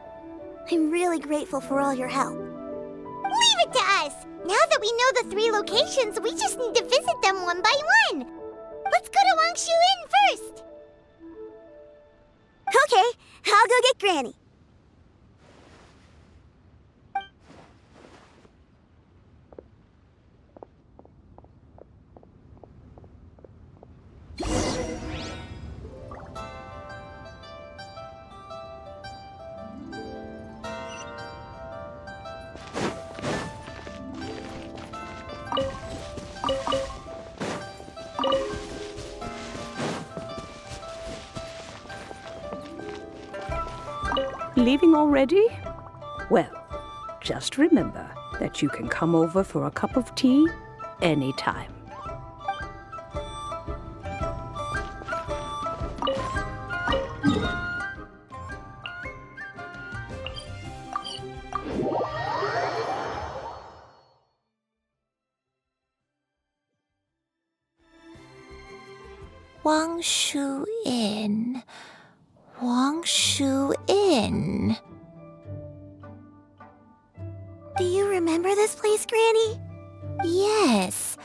I'm really grateful for all your help. Leave it to us! Now that we know the 3 locations, we just need to visit them one by one. Let's go to Wangshu Inn first. Okay, I'll go get Granny. Leaving already? Well, just remember that you can come over for a cup of tea anytime. Wangshu Inn. Wangshu Inn. Do you remember this place, Granny? Yes.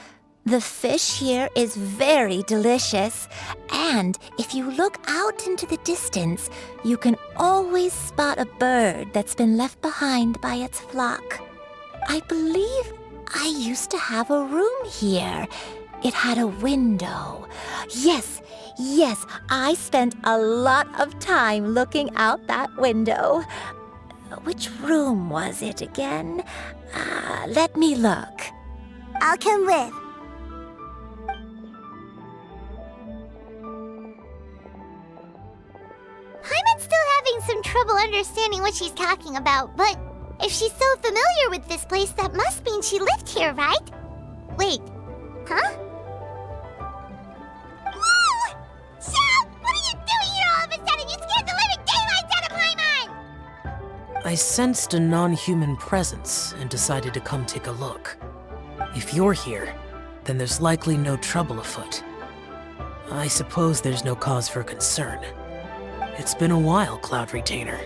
The fish here is very delicious. And if you look out into the distance, you can always spot a bird that's been left behind by its flock. I believe I used to have a room here. It had a window. Yes, I spent a lot of time looking out that window. Which room was it again? Let me look. I'll come with. Paimon's still having some trouble understanding what she's talking about, but if she's so familiar with this place, that must mean she lived here, right? Wait, huh? Whoa! Shell! What are you doing here all of a sudden? You scared the living daylights out of Paimon! I sensed a non-human presence and decided to come take a look. If you're here, then there's likely no trouble afoot. I suppose there's no cause for concern. It's been a while, Cloud Retainer.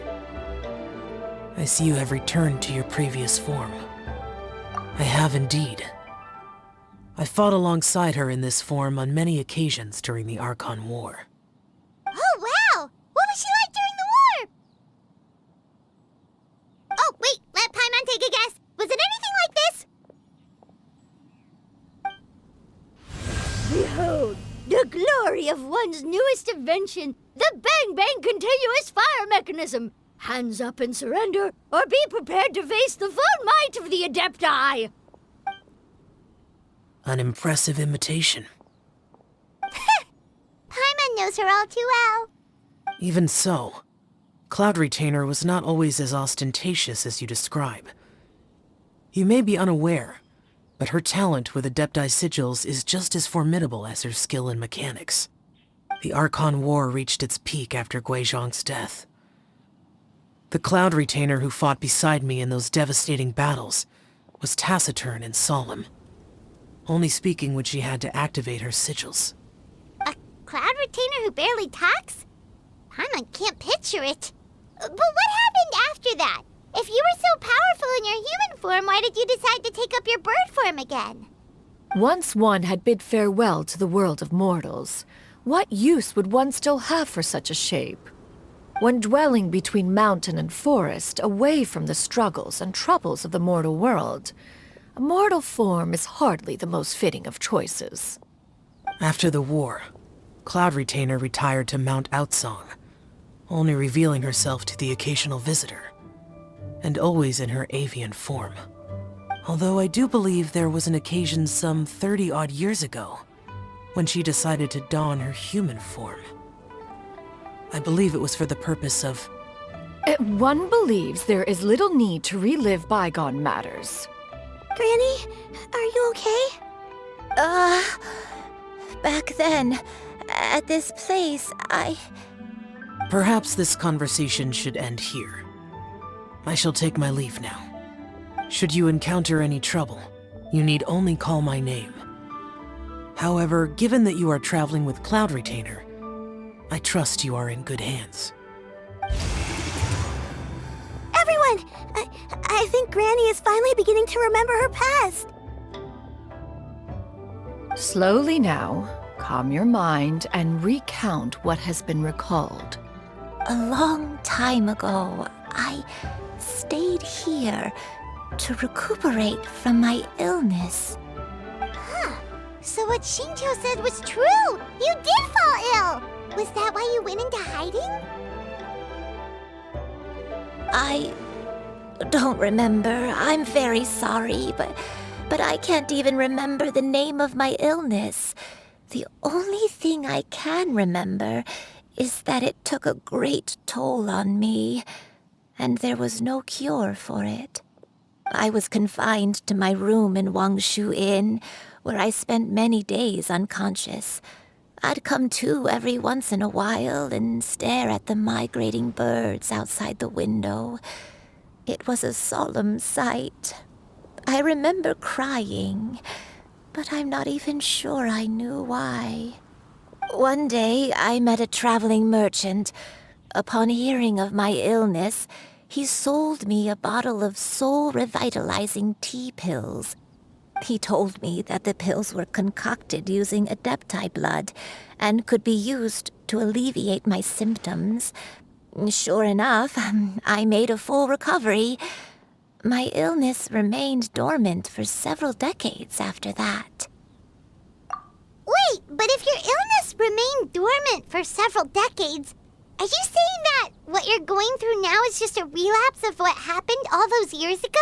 I see you have returned to your previous form. I have indeed. I fought alongside her in this form on many occasions during the Archon War. Oh, wow! What was she like during the war? Oh, wait, let Paimon take a guess. Was it anything like this? Behold, the glory of one's newest invention, the Bang Bang Continuous Fire Mechanism. Hands up and surrender, or be prepared to face the full might of the Adepti. An impressive imitation. Paimon knows her all too well. Even so, Cloud Retainer was not always as ostentatious as you describe. You may be unaware, but her talent with Adepti sigils is just as formidable as her skill in mechanics. The Archon War reached its peak after Guizhong's death. The Cloud Retainer who fought beside me in those devastating battles was taciturn and solemn, only speaking when she had to activate her sigils. A Cloud Retainer who barely talks? Paimon can't picture it. But what happened after that? If you were so powerful in your human form, why did you decide to take up your bird form again? Once one had bid farewell to the world of mortals, what use would one still have for such a shape? When dwelling between mountain and forest, away from the struggles and troubles of the mortal world, a mortal form is hardly the most fitting of choices. After the war, Cloud Retainer retired to Mount Outsong, only revealing herself to the occasional visitor, and always in her avian form. Although I do believe there was an occasion some 30-odd years ago when she decided to don her human form. I believe it was for the purpose of... One believes there is little need to relive bygone matters. Granny, are you okay? Back then, at this place, Perhaps this conversation should end here. I shall take my leave now. Should you encounter any trouble, you need only call my name. However, given that you are traveling with Cloud Retainer, I trust you are in good hands. Everyone! I think Granny is finally beginning to remember her past. Slowly now, calm your mind and recount what has been recalled. A long time ago, I stayed here to recuperate from my illness. Huh. So what Shinjo said was true! You did fall ill! Was that why you went into hiding? I don't remember. I'm very sorry, but I can't even remember the name of my illness. The only thing I can remember is that it took a great toll on me, and there was no cure for it. I was confined to my room in Wangshu Inn, where I spent many days unconscious. I'd come to every once in a while and stare at the migrating birds outside the window. It was a solemn sight. I remember crying, but I'm not even sure I knew why. One day, I met a traveling merchant. Upon hearing of my illness, he sold me a bottle of soul-revitalizing tea pills. He told me that the pills were concocted using Adepti blood and could be used to alleviate my symptoms. Sure enough, I made a full recovery. My illness remained dormant for several decades after that. Wait, but if your illness remained dormant for several decades, are you saying that what you're going through now is just a relapse of what happened all those years ago?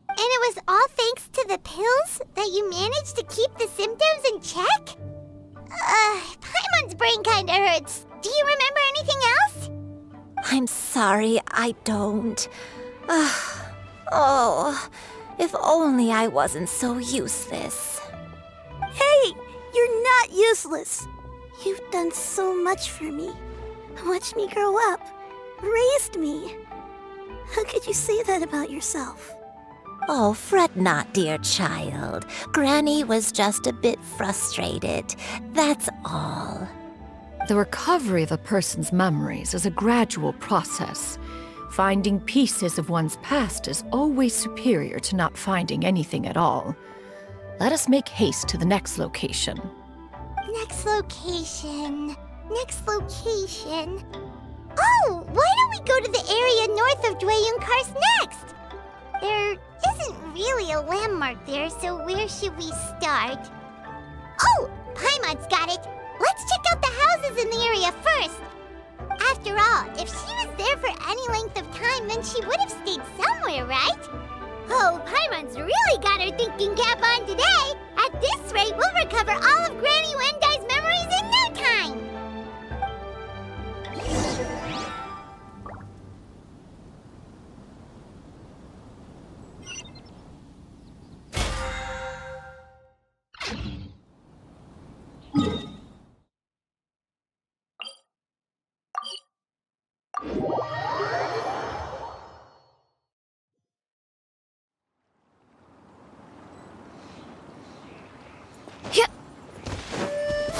And it was all thanks to the pills that you managed to keep the symptoms in check? Paimon's brain kinda hurts. Do you remember anything else? I'm sorry, I don't. Oh, if only I wasn't so useless. Hey, you're not useless. You've done so much for me. Watched me grow up. Raised me. How could you say that about yourself? Oh, fret not, dear child. Granny was just a bit frustrated. That's all. The recovery of a person's memories is a gradual process. Finding pieces of one's past is always superior to not finding anything at all. Let us make haste to the next location. Next location. Next location. Oh, why don't we go to the area north of Dwayun Karst next? There isn't really a landmark there, so where should we start? Oh, Paimon's got it. Let's check out the houses in the area first. After all, if she was there for any length of time, then she would have stayed somewhere, right? Oh, Paimon's really got her thinking cap on today. At this rate, we'll recover all of Granny Wendai's memories in no time.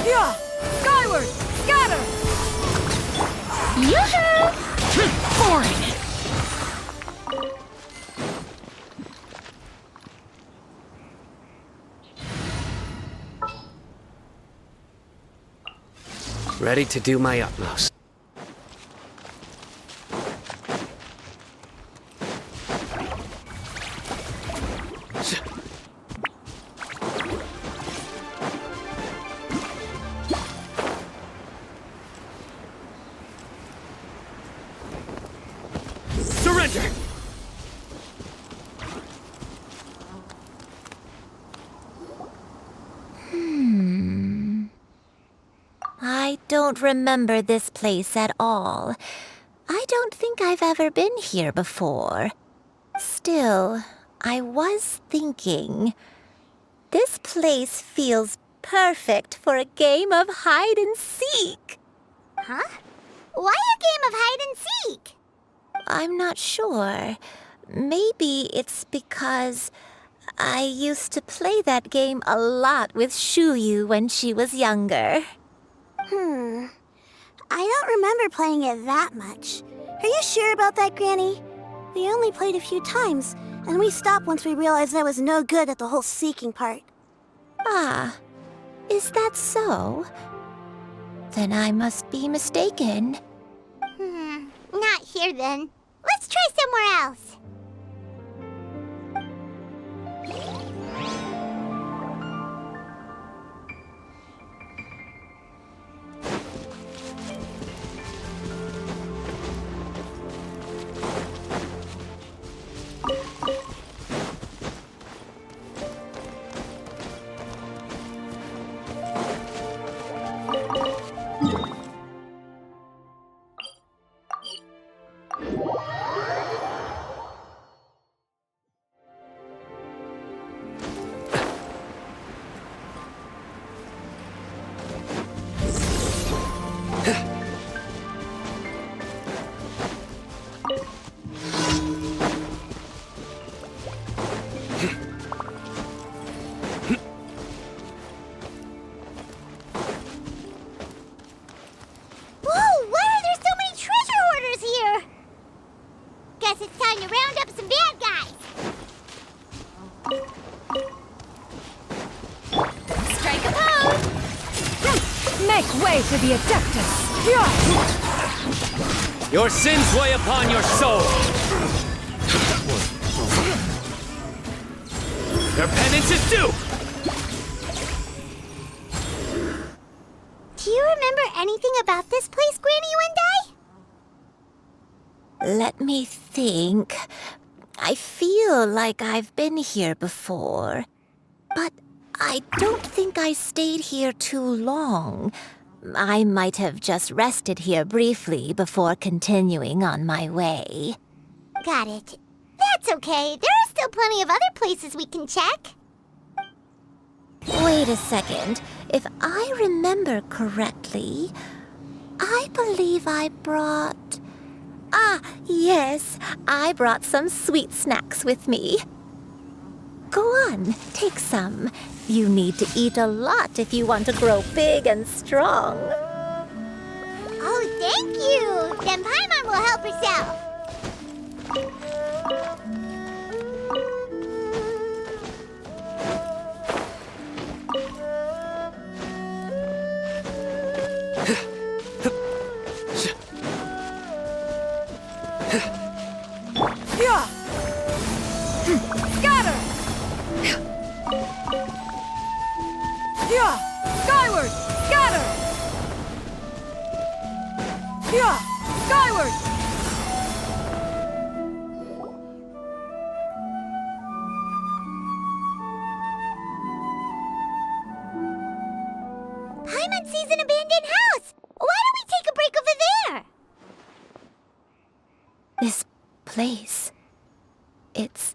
Yeah! Skyward! Scatter! Yoo-hoo! Boring! Ready to do my utmost. Surrender! I don't remember this place at all. I don't think I've ever been here before. Still, I was thinking, this place feels perfect for a game of hide and seek. Huh? Why a game of hide and seek? I'm not sure. Maybe it's because I used to play that game a lot with Xianyun when she was younger. I don't remember playing it that much. Are you sure about that, Granny? We only played a few times, and we stopped once we realized I was no good at the whole seeking part. Ah, is that so? Then I must be mistaken. Not here then. Let's try somewhere else. To the Adeptus! Your sins weigh upon your soul! Your penance is due! Do you remember anything about this place, Granny Wendai? Let me think. I feel like I've been here before, but I don't think I stayed here too long. I might have just rested here briefly before continuing on my way. Got it. That's okay. There are still plenty of other places we can check. Wait a second. If I remember correctly, I believe I brought... Ah, yes. I brought some sweet snacks with me. Go on, take some. You need to eat a lot if you want to grow big and strong. Oh, thank you! Then Paimon will help herself. Skyward! Scatter! Yeah! Skyward! Paimon sees an abandoned house! Why don't we take a break over there? This place. It's...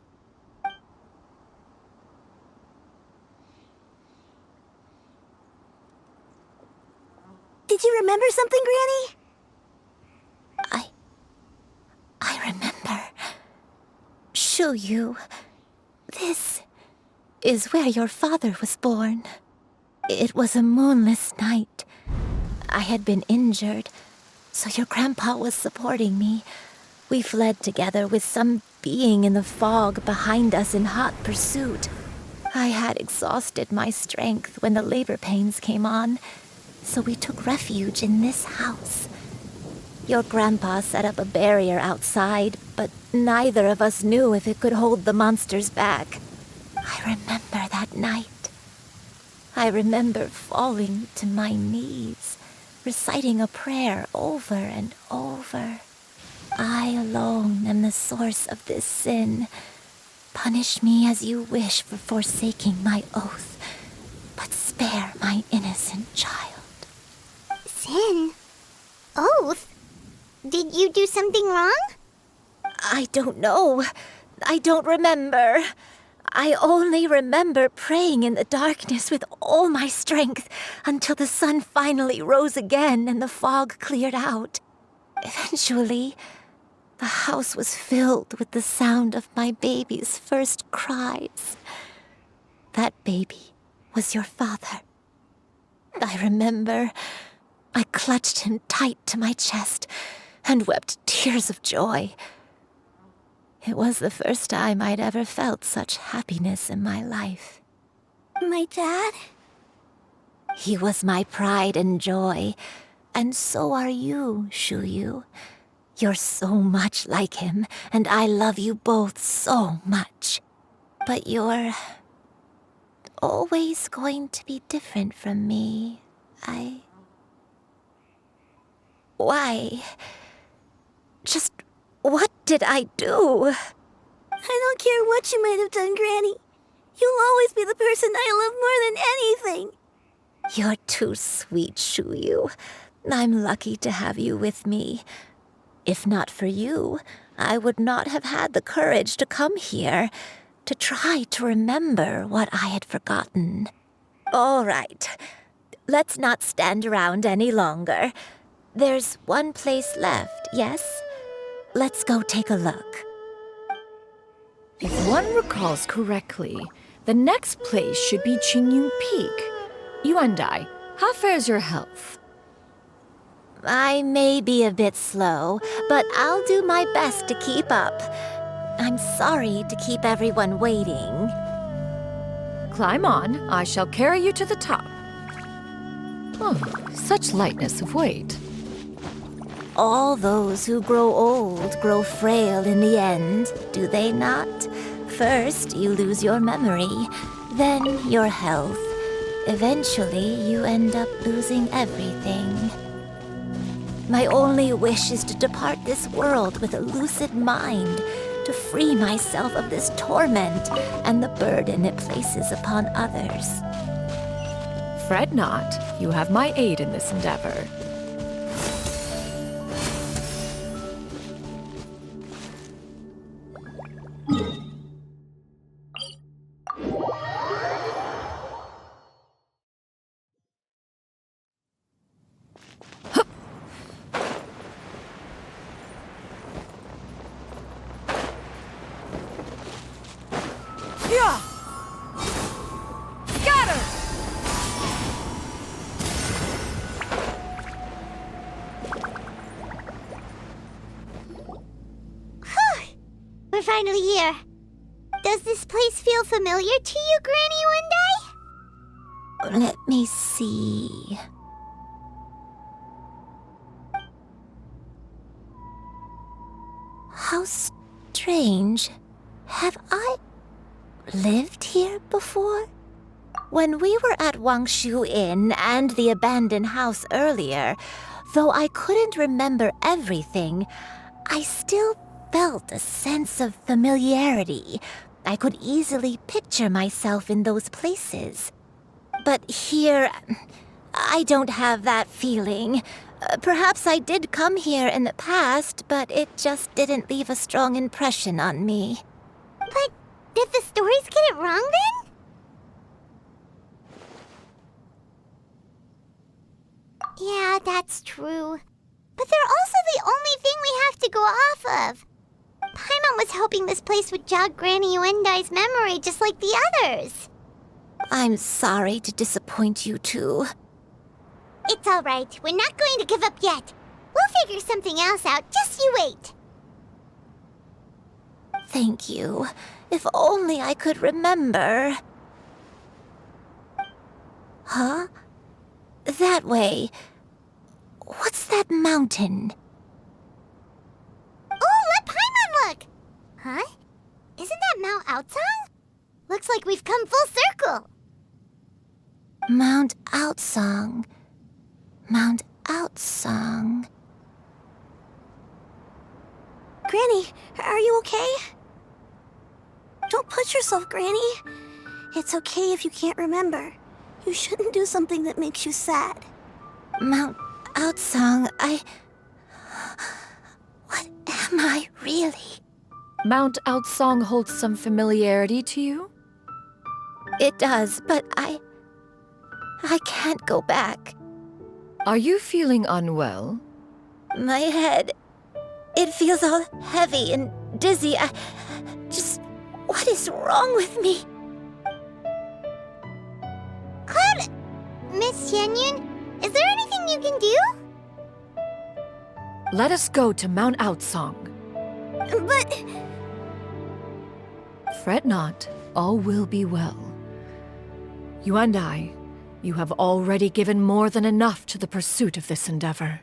Did you remember something, Granny? I remember. Xianyun. This is where your father was born. It was a moonless night. I had been injured, so your grandpa was supporting me. We fled together with some being in the fog behind us in hot pursuit. I had exhausted my strength when the labor pains came on, so we took refuge in this house. Your grandpa set up a barrier outside, but neither of us knew if it could hold the monsters back. I remember that night. I remember falling to my knees, reciting a prayer over and over. I alone am the source of this sin. Punish me as you wish for forsaking my oath, but spare my innocent child. Sin? Oath? Did you do something wrong? I don't know. I don't remember. I only remember praying in the darkness with all my strength until the sun finally rose again and the fog cleared out. Eventually, the house was filled with the sound of my baby's first cries. That baby was your father. I remember I clutched him tight to my chest and wept tears of joy. It was the first time I'd ever felt such happiness in my life. My dad? He was my pride and joy, and so are you, Xianyun. You're so much like him, and I love you both so much. But you're always going to be different from me. Why? Just what did I do? I don't care what you might have done, Granny. You'll always be the person I love more than anything. You're too sweet, Xianyun. I'm lucky to have you with me. If not for you, I would not have had the courage to come here, to try to remember what I had forgotten. All right, let's not stand around any longer. There's one place left, yes? Let's go take a look. If one recalls correctly, the next place should be Xianyun Peak. Yuandai, how fares your health? I may be a bit slow, but I'll do my best to keep up. I'm sorry to keep everyone waiting. Climb on, I shall carry you to the top. Oh, such lightness of weight. All those who grow old grow frail in the end, do they not? First, you lose your memory, then your health. Eventually, you end up losing everything. My only wish is to depart this world with a lucid mind, to free myself of this torment and the burden it places upon others. Fret not, you have my aid in this endeavor. We're finally here. Does this place feel familiar to you, Granny Yuandai? Let me see. How strange. Have I lived here before? When we were at Wangshu Inn and the abandoned house earlier, though I couldn't remember everything, I still felt a sense of familiarity. I could easily picture myself in those places. But here, I don't have that feeling. Perhaps I did come here in the past, but it just didn't leave a strong impression on me. But did the stories get it wrong then? Yeah, that's true. But they're also the only thing we have to go off of. Paimon was hoping this place would jog Granny Yuendai's memory just like the others. I'm sorry to disappoint you too. It's all right. We're not going to give up yet. We'll figure something else out. Just you wait. Thank you. If only I could remember. Huh? That way. What's that mountain? Oh, let Paimon look! Huh? Isn't that Mount Outsang? Looks like we've come full circle. Mount Outsang. Mount Outsang. Granny, are you okay? Don't push yourself, Granny. It's okay if you can't remember. You shouldn't do something that makes you sad. Mount Outsang, What am I really? Mount Outsang holds some familiarity to you? It does, but I can't go back. Are you feeling unwell? My head, it feels all heavy and dizzy. What is wrong with me? Cloud, Miss Xianyun, is there anything you can do? Let us go to Mount Outsang. But... Fret not, all will be well. You and I, you have already given more than enough to the pursuit of this endeavor.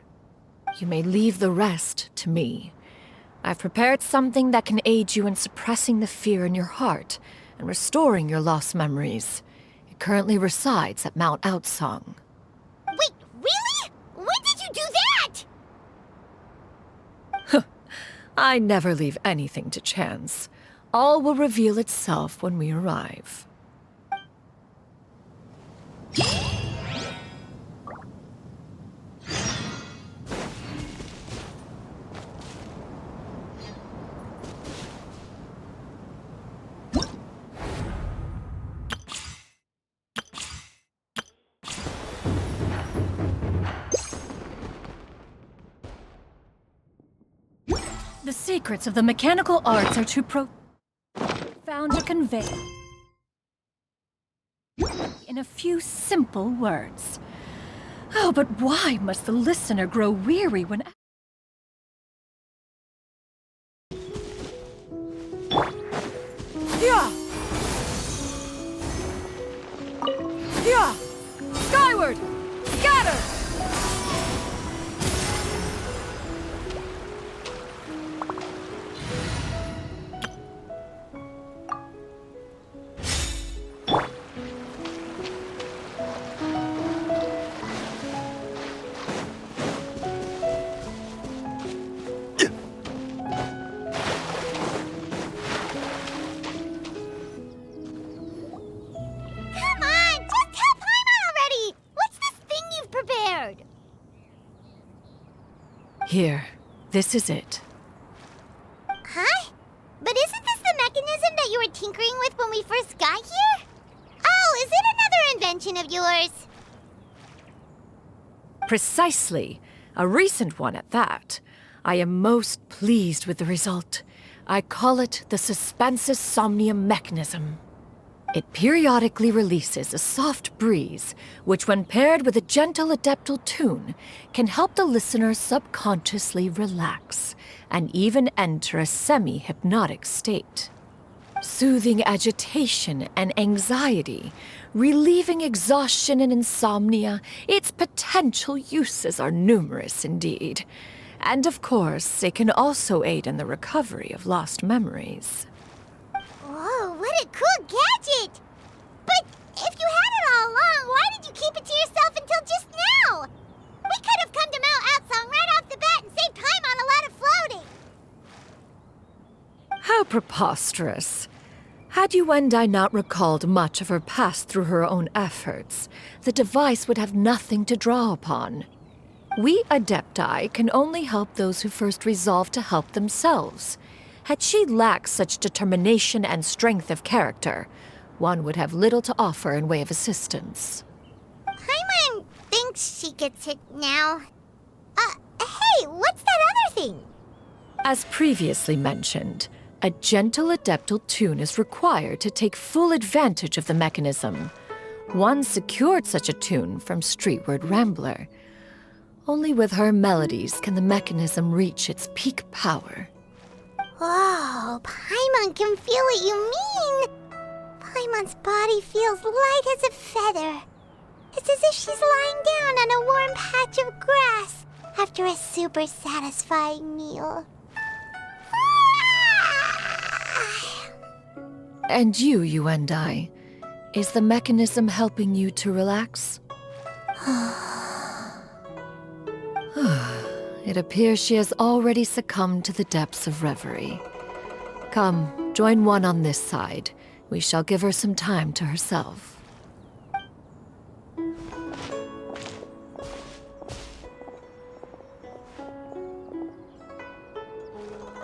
You may leave the rest to me. I've prepared something that can aid you in suppressing the fear in your heart and restoring your lost memories. It currently resides at Mount Outsang. Wait, really? When did you do that? I never leave anything to chance. All will reveal itself when we arrive. The secrets of the mechanical arts are too profound to convey in a few simple words. Oh, but why must the listener grow weary when... Yeah! Yeah! Skyward! Scatter! Here, this is it. Huh? But isn't this the mechanism that you were tinkering with when we first got here? Oh, is it another invention of yours? Precisely. A recent one at that. I am most pleased with the result. I call it the Suspensus Somnium mechanism. It periodically releases a soft breeze, which when paired with a gentle adeptal tune, can help the listener subconsciously relax and even enter a semi-hypnotic state. Soothing agitation and anxiety, relieving exhaustion and insomnia, its potential uses are numerous indeed. And of course, it can also aid in the recovery of lost memories. Whoa, what a cool gadget! But if you had it preposterous. Had Yuendai not recalled much of her past through her own efforts, the device would have nothing to draw upon. We Adepti can only help those who first resolve to help themselves. Had she lacked such determination and strength of character, one would have little to offer in way of assistance. Paimon thinks she gets it now. Hey, what's that other thing? As previously mentioned, a gentle adeptal tune is required to take full advantage of the mechanism. One secured such a tune from Streetward Rambler. Only with her melodies can the mechanism reach its peak power. Whoa, Paimon can feel what you mean. Paimon's body feels light as a feather. It's as if she's lying down on a warm patch of grass after a super satisfying meal. And you and I, is the mechanism helping you to relax? It appears she has already succumbed to the depths of reverie. Come, join one on this side. We shall give her some time to herself.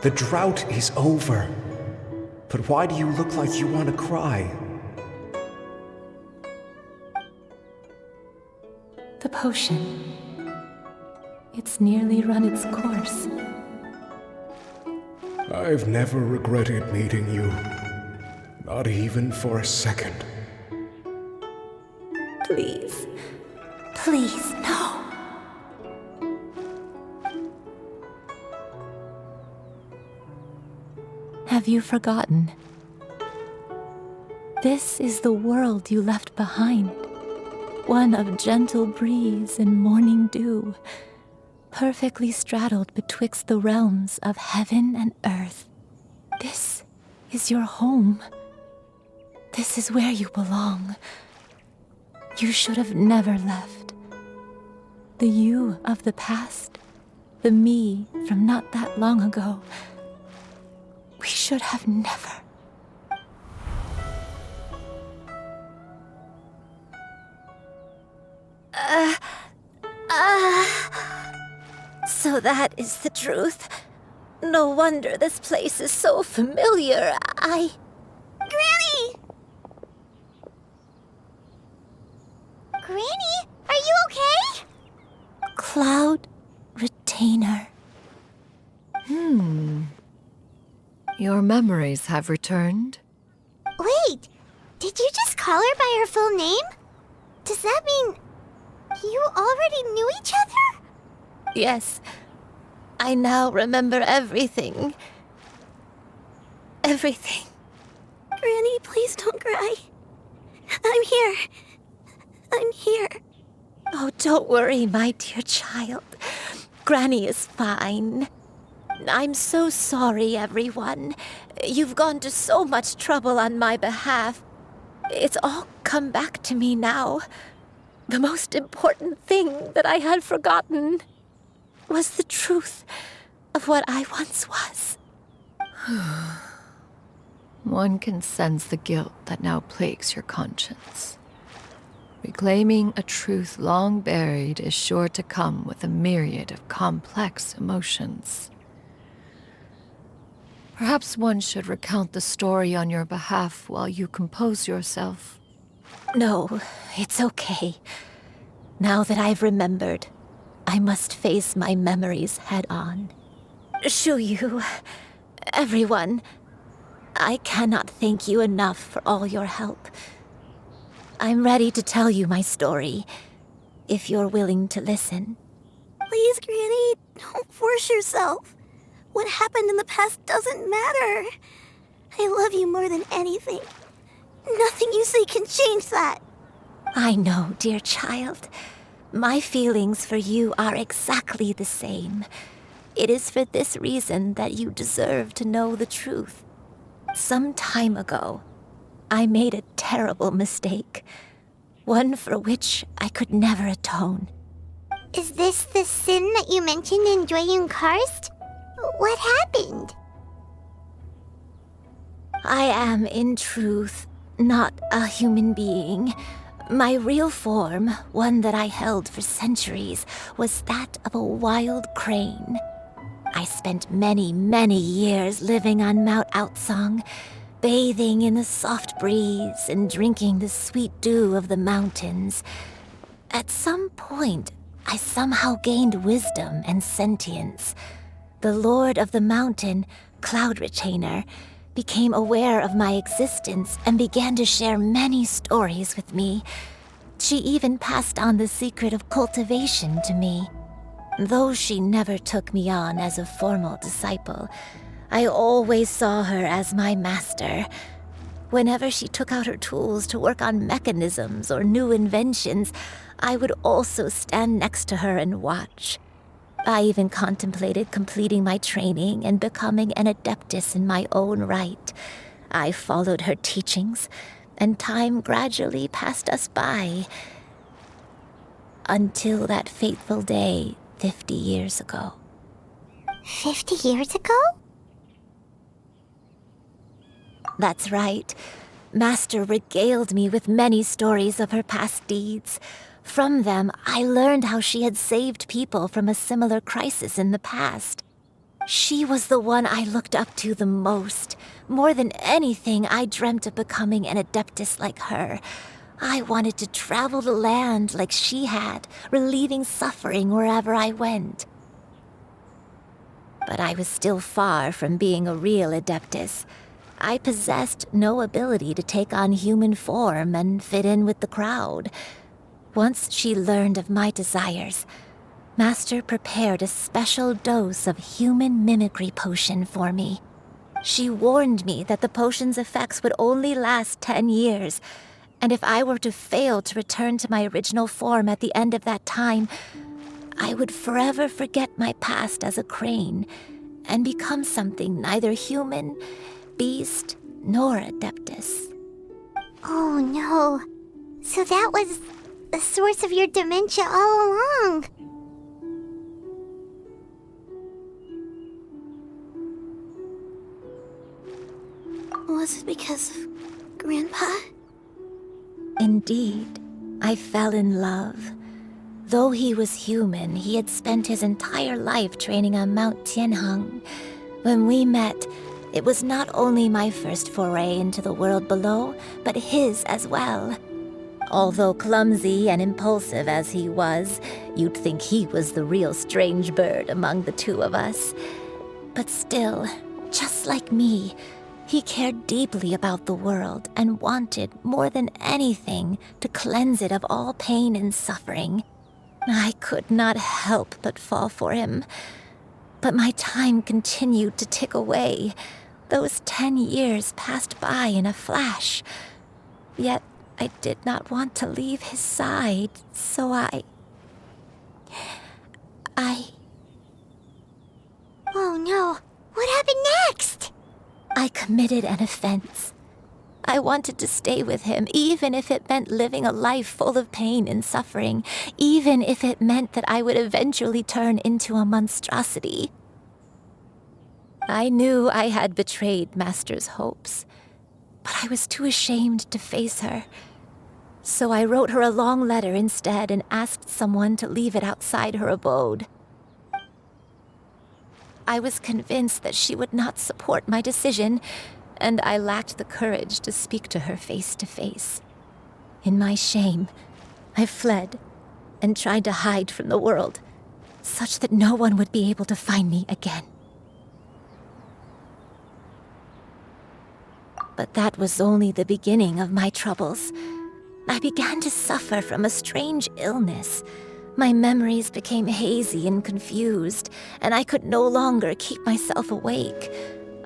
The drought is over. But why do you look like you want to cry? The potion. It's nearly run its course. I've never regretted meeting you. Not even for a second. Please. Please, no. Have you forgotten? This is the world you left behind. One of gentle breeze and morning dew, perfectly straddled betwixt the realms of heaven and earth. This is your home. This is where you belong. You should have never left. The you of the past, the me from not that long ago, we should have never. So that is the truth. No wonder this place is so familiar. Granny! Granny, are you okay? Cloud Retainer. Your memories have returned? Wait, did you just call her by her full name? Does that mean you already knew each other? Yes. I now remember everything. Everything. Granny, please don't cry. I'm here. I'm here. Oh, don't worry, my dear child. Granny is fine. I'm so sorry, everyone. You've gone to so much trouble on my behalf. It's all come back to me now. The most important thing that I had forgotten was the truth of what I once was. One can sense the guilt that now plagues your conscience. Reclaiming a truth long buried is sure to come with a myriad of complex emotions. Perhaps one should recount the story on your behalf while you compose yourself. No, it's okay. Now that I've remembered, I must face my memories head on. Shuyu, everyone, I cannot thank you enough for all your help. I'm ready to tell you my story, if you're willing to listen. Please, Granny, don't force yourself. What happened in the past doesn't matter. I love you more than anything. Nothing you say can change that. I know, dear child. My feelings for you are exactly the same. It is for this reason that you deserve to know the truth. Some time ago, I made a terrible mistake. One for which I could never atone. Is this the sin that you mentioned in Xianyun Karst? What happened? I am, in truth, not a human being. My real form, one that I held for centuries, was that of a wild crane. I spent many, many years living on Mount Outsong, bathing in the soft breeze and drinking the sweet dew of the mountains. At some point, I somehow gained wisdom and sentience. The Lord of the Mountain, Cloud Retainer, became aware of my existence and began to share many stories with me. She even passed on the secret of cultivation to me. Though she never took me on as a formal disciple, I always saw her as my master. Whenever she took out her tools to work on mechanisms or new inventions, I would also stand next to her and watch. I even contemplated completing my training and becoming an adeptus in my own right. I followed her teachings, and time gradually passed us by. Until that fateful day 50 years ago. 50 years ago? That's right. Master regaled me with many stories of her past deeds. From them, I learned how she had saved people from a similar crisis in the past. She was the one I looked up to the most. More than anything, I dreamt of becoming an adeptus like her. I wanted to travel the land like she had, relieving suffering wherever I went. But I was still far from being a real adeptus. I possessed no ability to take on human form and fit in with the crowd. Once she learned of my desires, Master prepared a special dose of human mimicry potion for me. She warned me that the potion's effects would only last 10 years, and if I were to fail to return to my original form at the end of that time, I would forever forget my past as a crane and become something neither human, beast, nor adeptus. Oh no. So that was the source of your dementia all along. Was it because of Grandpa? Indeed, I fell in love. Though he was human, he had spent his entire life training on Mount Tianheng. When we met, it was not only my first foray into the world below, but his as well. Although clumsy and impulsive as he was, you'd think he was the real strange bird among the two of us. But still, just like me, he cared deeply about the world and wanted, more than anything, to cleanse it of all pain and suffering. I could not help but fall for him. But my time continued to tick away. Those 10 years passed by in a flash. Yet I did not want to leave his side, so I... Oh no, what happened next? I committed an offense. I wanted to stay with him, even if it meant living a life full of pain and suffering, even if it meant that I would eventually turn into a monstrosity. I knew I had betrayed Master's hopes, but I was too ashamed to face her. So I wrote her a long letter instead and asked someone to leave it outside her abode. I was convinced that she would not support my decision, and I lacked the courage to speak to her face to face. In my shame, I fled and tried to hide from the world, such that no one would be able to find me again. But that was only the beginning of my troubles. I began to suffer from a strange illness. My memories became hazy and confused, and I could no longer keep myself awake.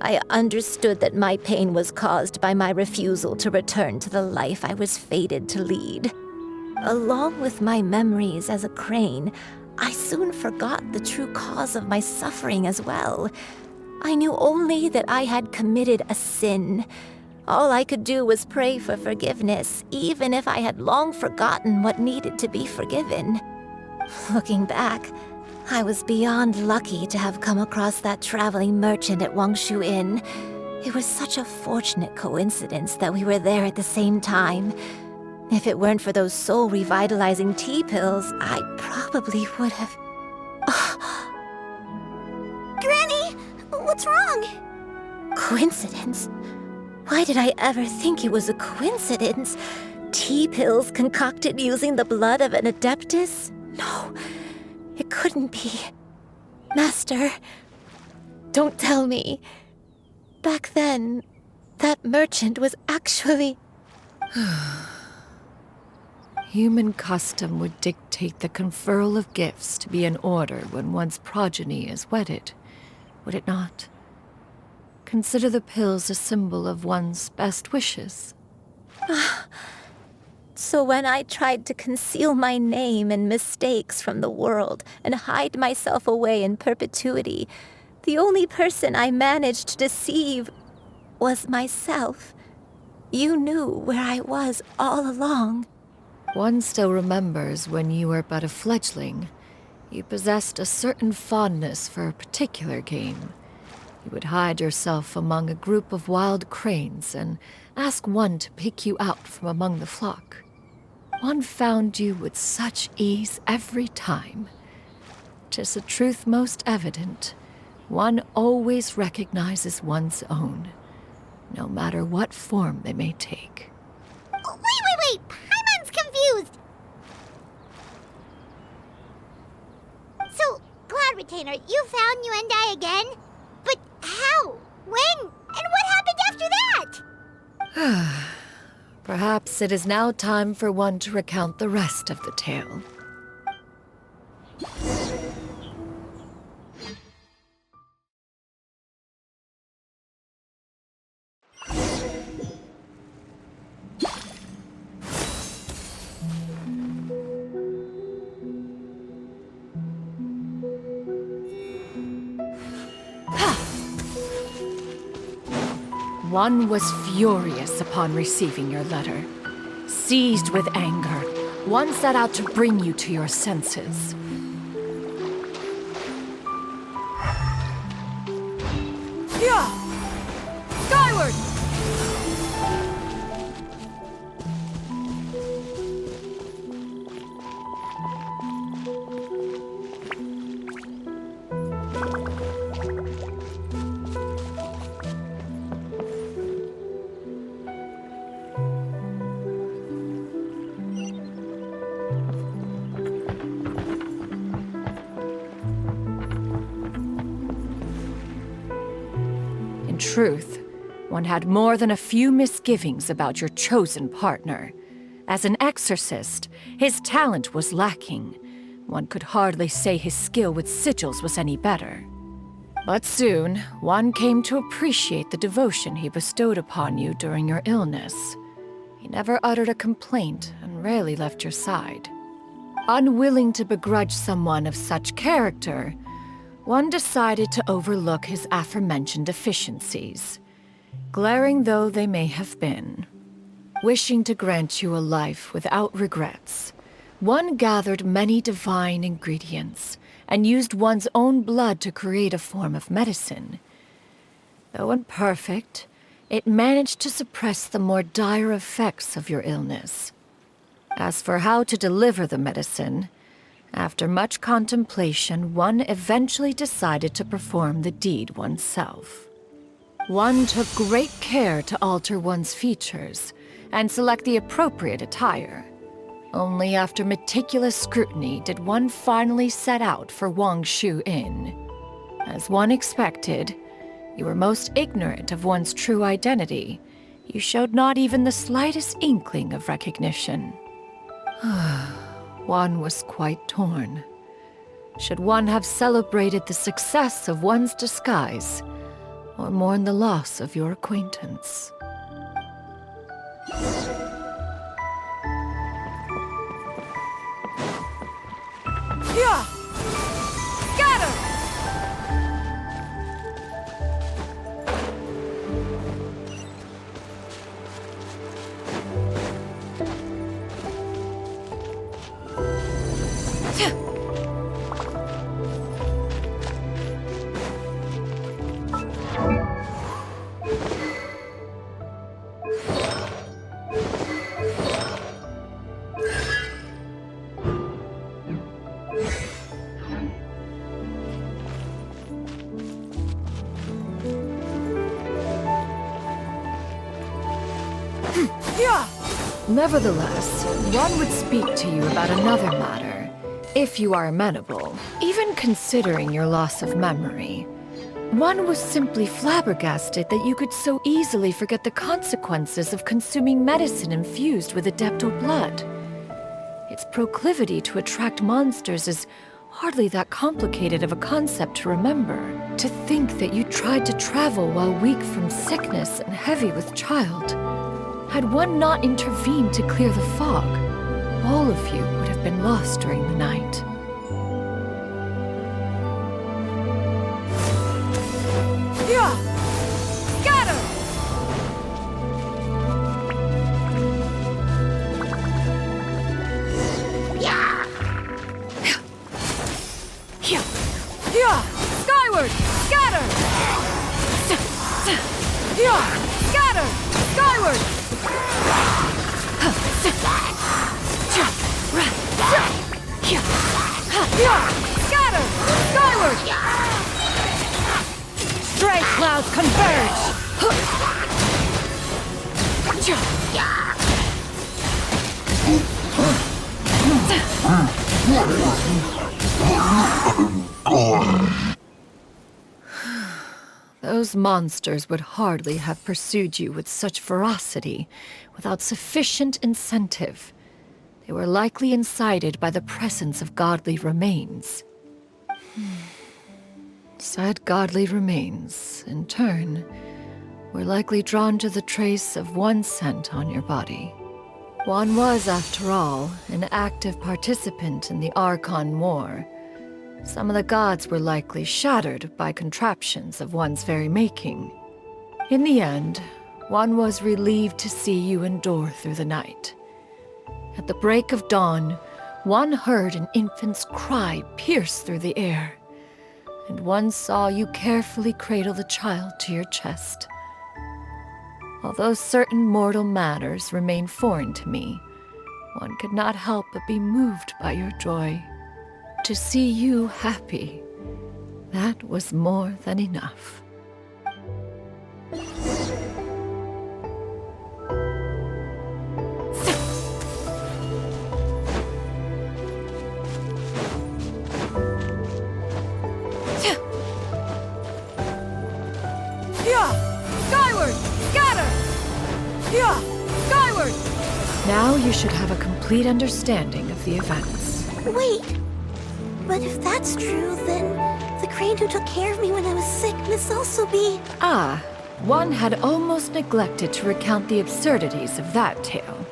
I understood that my pain was caused by my refusal to return to the life I was fated to lead. Along with my memories as a crane, I soon forgot the true cause of my suffering as well. I knew only that I had committed a sin. All I could do was pray for forgiveness, even if I had long forgotten what needed to be forgiven. Looking back, I was beyond lucky to have come across that traveling merchant at Wangshu Inn. It was such a fortunate coincidence that we were there at the same time. If it weren't for those soul-revitalizing tea pills, I probably would have... Granny, what's wrong? Coincidence? Why did I ever think it was a coincidence? Tea pills concocted using the blood of an adeptus? No, it couldn't be. Master, don't tell me. Back then, that merchant was actually... Human custom would dictate the conferral of gifts to be in order when one's progeny is wedded, would it not? Consider the pills a symbol of one's best wishes. So when I tried to conceal my name and mistakes from the world and hide myself away in perpetuity, the only person I managed to deceive was myself. You knew where I was all along. One still remembers when you were but a fledgling. You possessed a certain fondness for a particular game. You would hide yourself among a group of wild cranes and ask one to pick you out from among the flock. One found you with such ease every time. 'Tis a truth most evident. One always recognizes one's own, no matter what form they may take. Wait! Paimon's confused! So, Cloud Retainer, you found Yuendai again? But how? When? And what happened after that? Perhaps it is now time for one to recount the rest of the tale. One was furious upon receiving your letter. Seized with anger, one set out to bring you to your senses. Yeah! Skyward! In truth, one had more than a few misgivings about your chosen partner. As an exorcist, his talent was lacking. One could hardly say his skill with sigils was any better. But soon, one came to appreciate the devotion he bestowed upon you during your illness. He never uttered a complaint and rarely left your side. Unwilling to begrudge someone of such character, one decided to overlook his aforementioned deficiencies, glaring though they may have been. Wishing to grant you a life without regrets, one gathered many divine ingredients and used one's own blood to create a form of medicine. Though imperfect, it managed to suppress the more dire effects of your illness. As for how to deliver the medicine, after much contemplation, one eventually decided to perform the deed oneself. One took great care to alter one's features and select the appropriate attire. Only after meticulous scrutiny did one finally set out for Wangshu Inn. As one expected, you were most ignorant of one's true identity. You showed not even the slightest inkling of recognition. One was quite torn. Should one have celebrated the success of one's disguise, or mourn the loss of your acquaintance? Yeah! Scatter! Nevertheless, one would speak to you about another matter, if you are amenable. Even considering your loss of memory, one was simply flabbergasted that you could so easily forget the consequences of consuming medicine infused with adeptal blood. Its proclivity to attract monsters is hardly that complicated of a concept to remember. To think that you tried to travel while weak from sickness and heavy with child. Had one not intervened to clear the fog, all of you would have been lost during the night. Yeah! Scatter! Yeah! Skyward! Scatter! Yeah! Scatter! Skyward! Yeah! Scatter! Skyward! Stray clouds converge! Those monsters would hardly have pursued you with such ferocity without sufficient incentive. They were likely incited by the presence of godly remains. Said godly remains, in turn, were likely drawn to the trace of one scent on your body. One was, after all, an active participant in the Archon War. Some of the gods were likely shattered by contraptions of one's very making. In the end, one was relieved to see you endure through the night. At the break of dawn, one heard an infant's cry pierce through the air, and one saw you carefully cradle the child to your chest. Although certain mortal matters remain foreign to me, one could not help but be moved by your joy. To see you happy, that was more than enough. Yeah! Skyward! Now you should have a complete understanding of the events. Wait! But if that's true, then the crane who took care of me when I was sick must also be... Ah, one had almost neglected to recount the absurdities of that tale.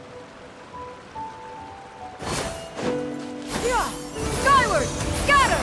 Yeah! Skyward! Scatter!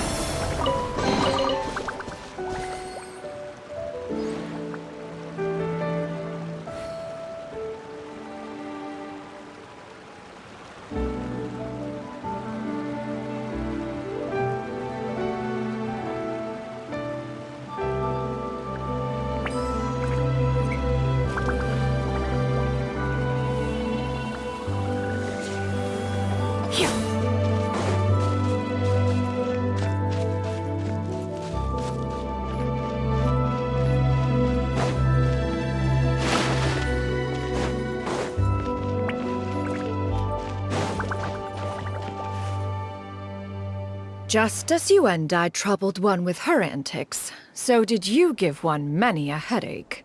Just as Xianyun troubled one with her antics, so did you give one many a headache.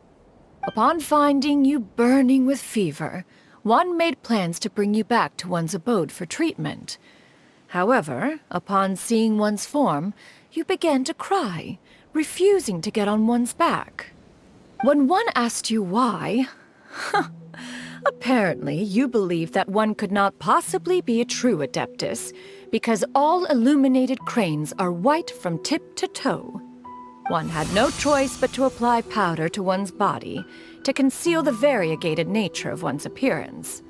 Upon finding you burning with fever, one made plans to bring you back to one's abode for treatment. However, upon seeing one's form, you began to cry, refusing to get on one's back. When one asked you why, apparently you believed that one could not possibly be a true Adeptus, because all illuminated cranes are white from tip to toe. One had no choice but to apply powder to one's body to conceal the variegated nature of one's appearance.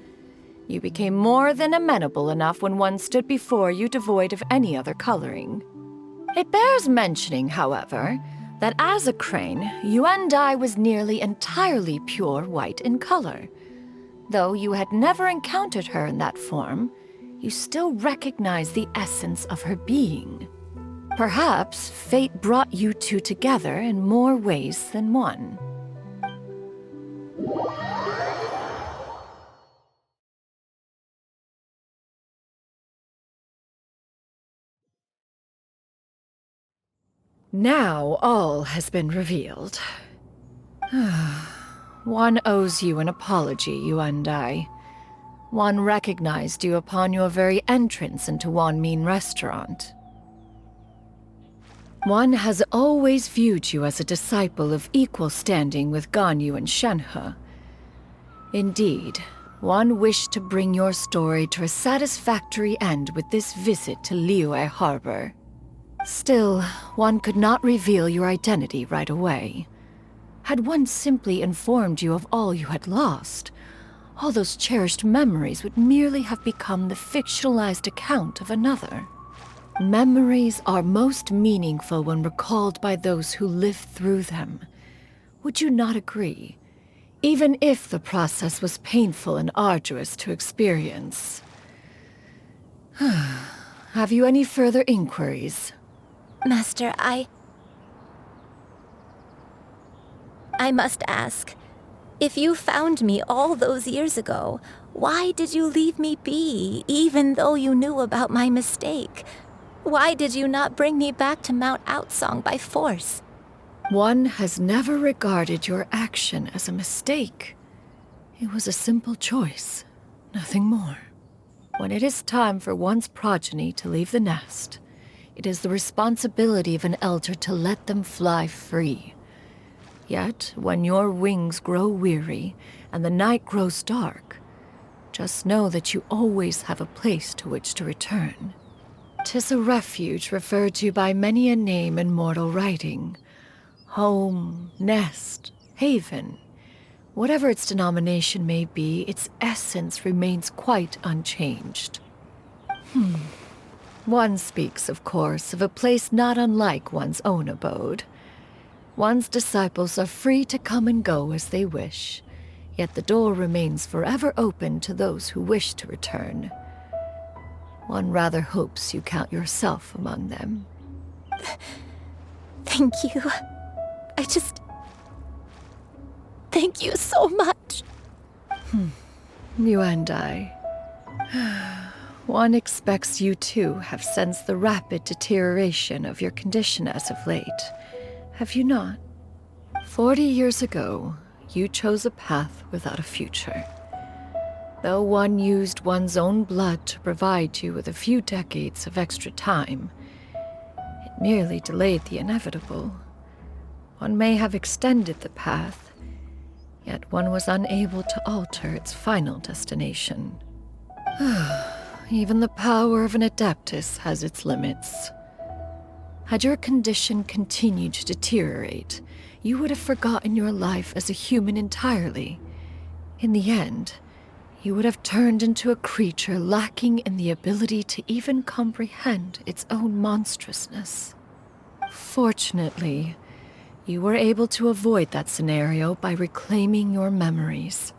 You became more than amenable enough when one stood before you devoid of any other coloring. It bears mentioning, however, that as a crane, Xianyun was nearly entirely pure white in color. Though you had never encountered her in that form, you still recognize the essence of her being. Perhaps fate brought you two together in more ways than one. Now all has been revealed. One owes you an apology, Yuandai. One recognized you upon your very entrance into Wanmin restaurant. One has always viewed you as a disciple of equal standing with Ganyu and Shenhe. Indeed, one wished to bring your story to a satisfactory end with this visit to Liyue Harbor. Still, one could not reveal your identity right away. Had one simply informed you of all you had lost, all those cherished memories would merely have become the fictionalized account of another. Memories are most meaningful when recalled by those who lived through them. Would you not agree? Even if the process was painful and arduous to experience. Have you any further inquiries? Master, I must ask. If you found me all those years ago, why did you leave me be, even though you knew about my mistake? Why did you not bring me back to Mount Outsong by force? One has never regarded your action as a mistake. It was a simple choice, nothing more. When it is time for one's progeny to leave the nest, it is the responsibility of an elder to let them fly free. Yet, when your wings grow weary and the night grows dark, just know that you always have a place to which to return. 'Tis a refuge referred to by many a name in mortal writing. Home, nest, haven. Whatever its denomination may be, its essence remains quite unchanged. One speaks, of course, of a place not unlike one's own abode. One's disciples are free to come and go as they wish, yet the door remains forever open to those who wish to return. One rather hopes you count yourself among them. Thank you. Thank you so much. You and I. One expects you too have sensed the rapid deterioration of your condition as of late. Have you not? 40 years ago, you chose a path without a future. Though one used one's own blood to provide you with a few decades of extra time, it merely delayed the inevitable. One may have extended the path, yet one was unable to alter its final destination. Even the power of an adeptus has its limits. Had your condition continued to deteriorate, you would have forgotten your life as a human entirely. In the end, you would have turned into a creature lacking in the ability to even comprehend its own monstrousness. Fortunately, you were able to avoid that scenario by reclaiming your memories.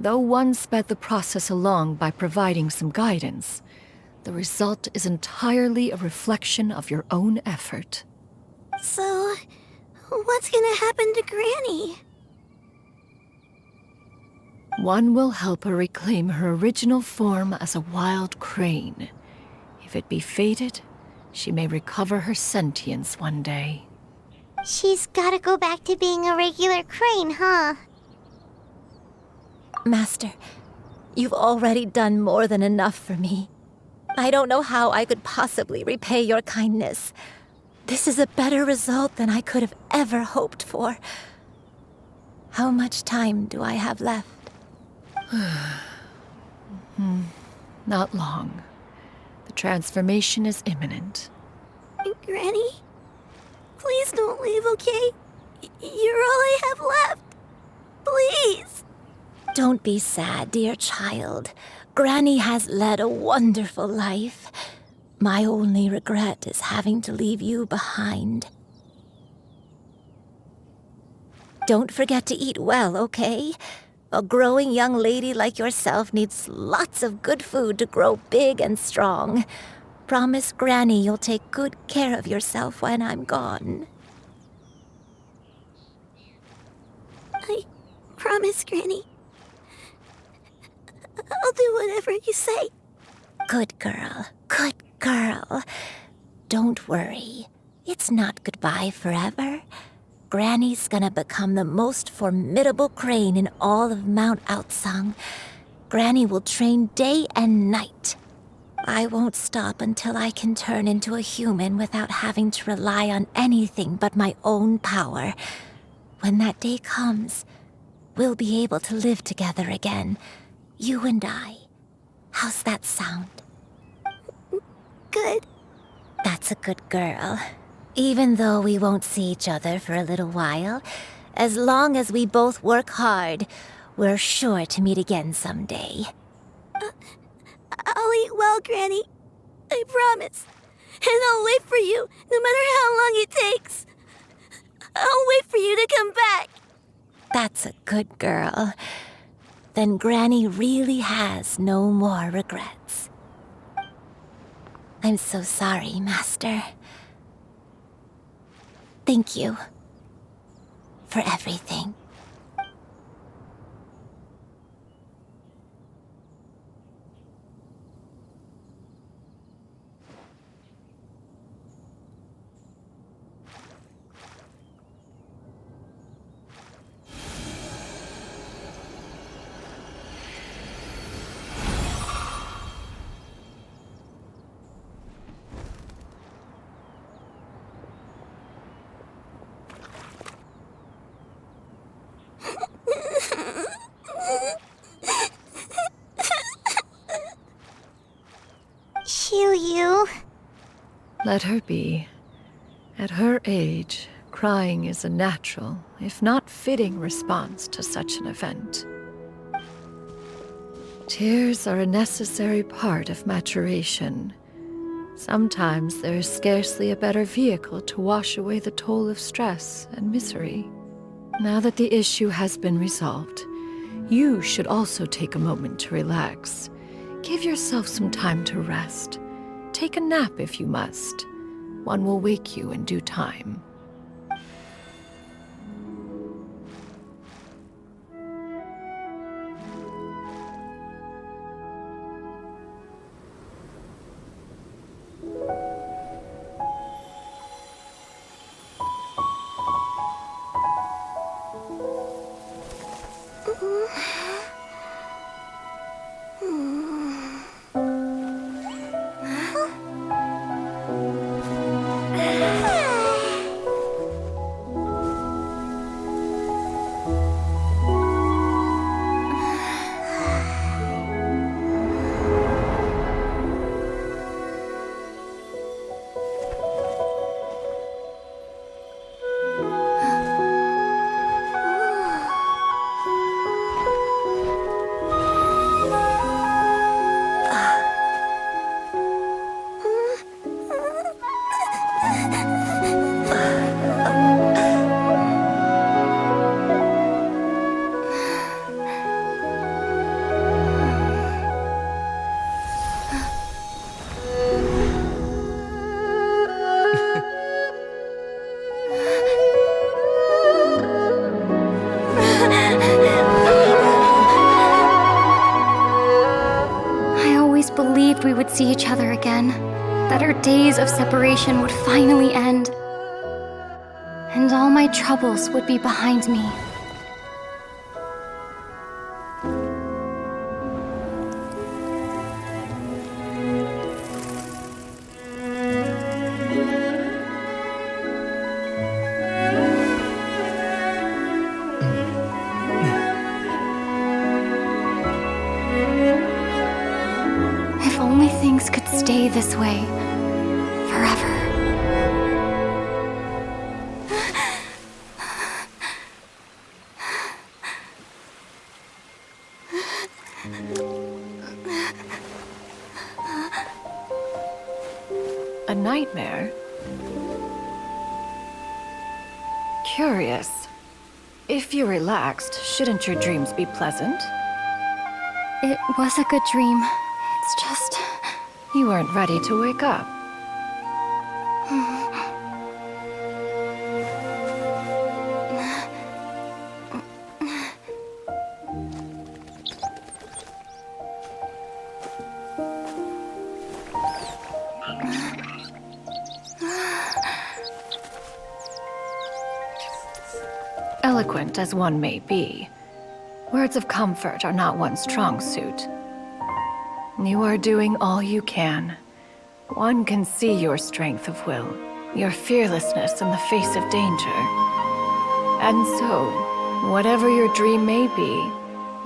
Though one sped the process along by providing some guidance, the result is entirely a reflection of your own effort. So, what's gonna happen to Granny? One will help her reclaim her original form as a wild crane. If it be fated, she may recover her sentience one day. She's gotta go back to being a regular crane, huh? Master, you've already done more than enough for me. I don't know how I could possibly repay your kindness. This is a better result than I could have ever hoped for. How much time do I have left? Not long. The transformation is imminent. Granny? Please don't leave, okay? You're all I have left. Please. Don't be sad, dear child. Granny has led a wonderful life. My only regret is having to leave you behind. Don't forget to eat well, okay? A growing young lady like yourself needs lots of good food to grow big and strong. Promise Granny you'll take good care of yourself when I'm gone. I promise, Granny. I'll do whatever you say. Good girl, good girl. Don't worry. It's not goodbye forever. Granny's gonna become the most formidable crane in all of Mount Outsung. Granny will train day and night. I won't stop until I can turn into a human without having to rely on anything but my own power. When that day comes, we'll be able to live together again. You and I. How's that sound? Good. That's a good girl. Even though we won't see each other for a little while, as long as we both work hard, we're sure to meet again someday. I'll eat well, Granny. I promise. And I'll wait for you, no matter how long it takes. I'll wait for you to come back. That's a good girl. Then Granny really has no more regrets. I'm so sorry, Master. Thank you for everything. Xianyun. Let her be. At her age, crying is a natural, if not fitting, response to such an event. Tears are a necessary part of maturation. Sometimes there is scarcely a better vehicle to wash away the toll of stress and misery. Now that the issue has been resolved, you should also take a moment to relax. Give yourself some time to rest. Take a nap if you must. One will wake you in due time. We would see each other again, that our days of separation would finally end, and all my troubles would be behind me. Things could stay this way forever. A nightmare? Curious. If you're relaxed, shouldn't your dreams be pleasant? It was a good dream. It's just... You weren't ready to wake up. Eloquent as one may be, words of comfort are not one's strong suit. You are doing all you can. One can see your strength of will, your fearlessness in the face of danger. And so, whatever your dream may be,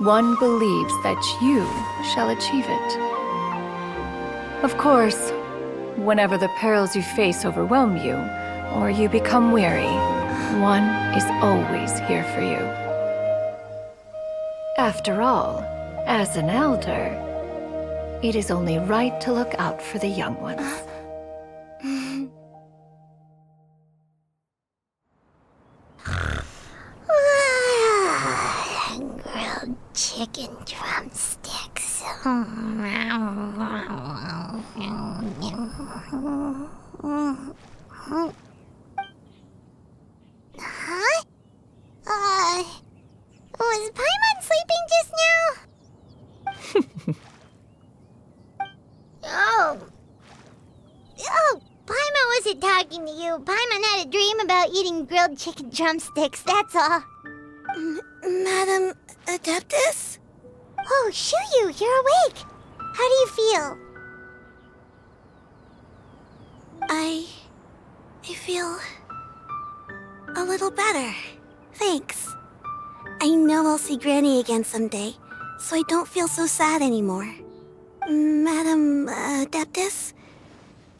one believes that you shall achieve it. Of course, whenever the perils you face overwhelm you, or you become weary, one is always here for you. After all, as an elder, it is only right to look out for the young ones. Grilled chicken drumsticks. Huh? Was Paimon sleeping just now? Oh, Paimon wasn't talking to you. Paimon had a dream about eating grilled chicken drumsticks, that's all. Madam Adeptus? Oh, Xianyun, you're awake. How do you feel? I feel a little better. Thanks. I know I'll see Granny again someday, so I don't feel so sad anymore. Madam Adeptus,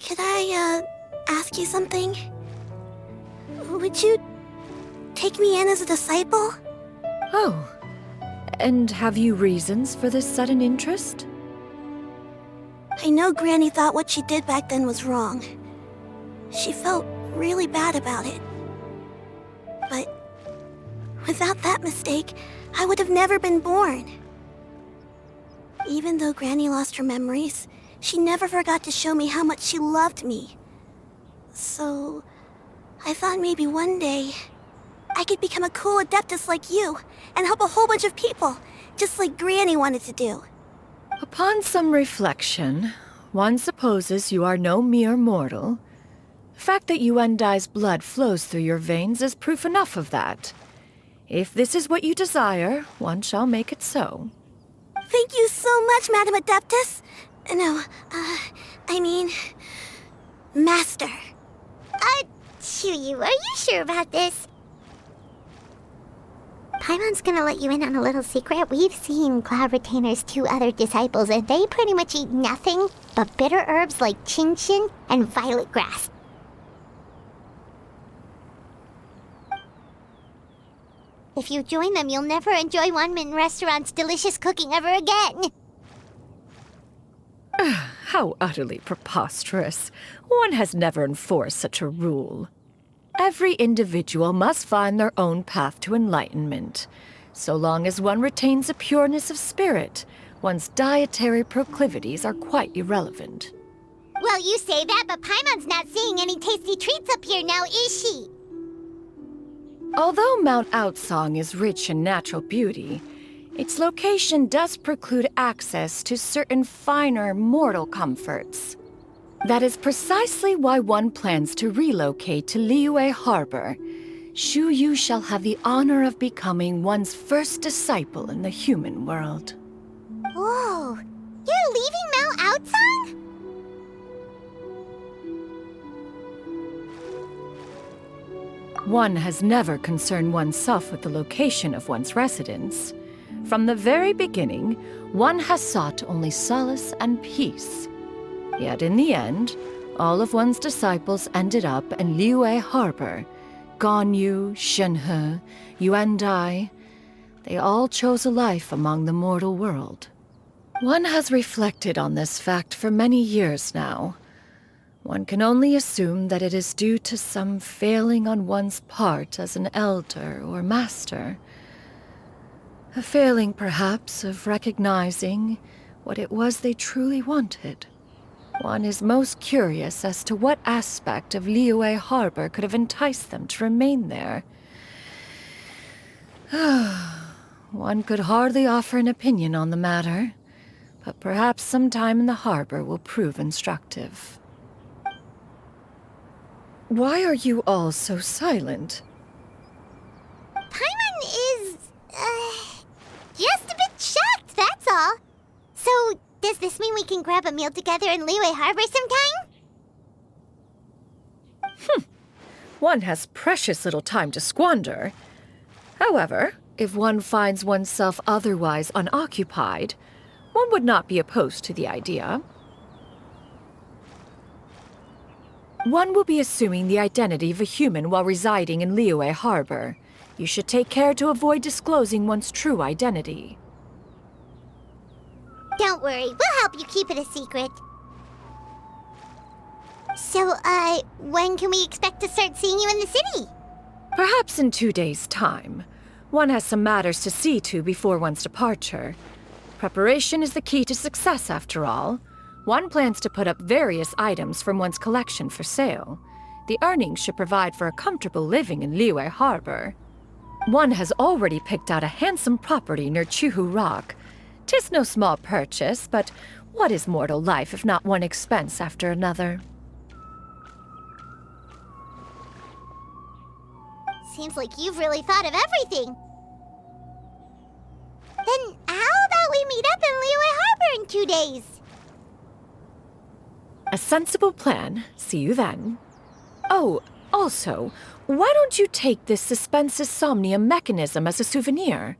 could I ask you something? Would you take me in as a disciple? Oh, and have you reasons for this sudden interest? I know Granny thought what she did back then was wrong. She felt really bad about it. But without that mistake, I would have never been born. Even though Granny lost her memories, she never forgot to show me how much she loved me. So, I thought maybe one day I could become a cool Adeptus like you and help a whole bunch of people, just like Granny wanted to do. Upon some reflection, one supposes you are no mere mortal. The fact that Yuendai's blood flows through your veins is proof enough of that. If this is what you desire, one shall make it so. Thank you so much, Madam Adeptus. No, I mean, Master. Xianyun, are you sure about this? Paimon's gonna let you in on a little secret. We've seen Cloud Retainer's 2 other disciples, and they pretty much eat nothing but bitter herbs like Xianyun and violet grass. If you join them, you'll never enjoy Wanmin Restaurant's delicious cooking ever again. How utterly preposterous. One has never enforced such a rule. Every individual must find their own path to enlightenment. So long as one retains a pureness of spirit, one's dietary proclivities are quite irrelevant. Well, you say that, but Paimon's not seeing any tasty treats up here now, is she? Although Mount Outsong is rich in natural beauty, its location does preclude access to certain finer mortal comforts. That is precisely why one plans to relocate to Liyue Harbor. Shu Yu shall have the honor of becoming one's first disciple in the human world. Whoa, you're leaving Mount Outsong? One has never concerned oneself with the location of one's residence. From the very beginning, one has sought only solace and peace. Yet in the end, all of one's disciples ended up in Liyue Harbor. Ganyu, Shenhe, Yuendai, they all chose a life among the mortal world. One has reflected on this fact for many years now. One can only assume that it is due to some failing on one's part as an elder or master. A failing, perhaps, of recognizing what it was they truly wanted. One is most curious as to what aspect of Liyue Harbor could have enticed them to remain there. One could hardly offer an opinion on the matter, but perhaps some time in the harbor will prove instructive. Why are you all so silent? Paimon Does this mean we can grab a meal together in Liyue Harbor sometime? One has precious little time to squander. However, if one finds oneself otherwise unoccupied, one would not be opposed to the idea. One will be assuming the identity of a human while residing in Liyue Harbor. You should take care to avoid disclosing one's true identity. Don't worry, we'll help you keep it a secret. So, when can we expect to start seeing you in the city? Perhaps in 2 days' time. One has some matters to see to before one's departure. Preparation is the key to success, after all. One plans to put up various items from one's collection for sale. The earnings should provide for a comfortable living in Liyue Harbor. One has already picked out a handsome property near Chuhu Rock. 'Tis no small purchase, but what is mortal life if not one expense after another? Seems like you've really thought of everything. Then how about we meet up in Liyue Harbor in 2 days? A sensible plan. See you then. Oh, also, why don't you take this suspense somnium mechanism as a souvenir?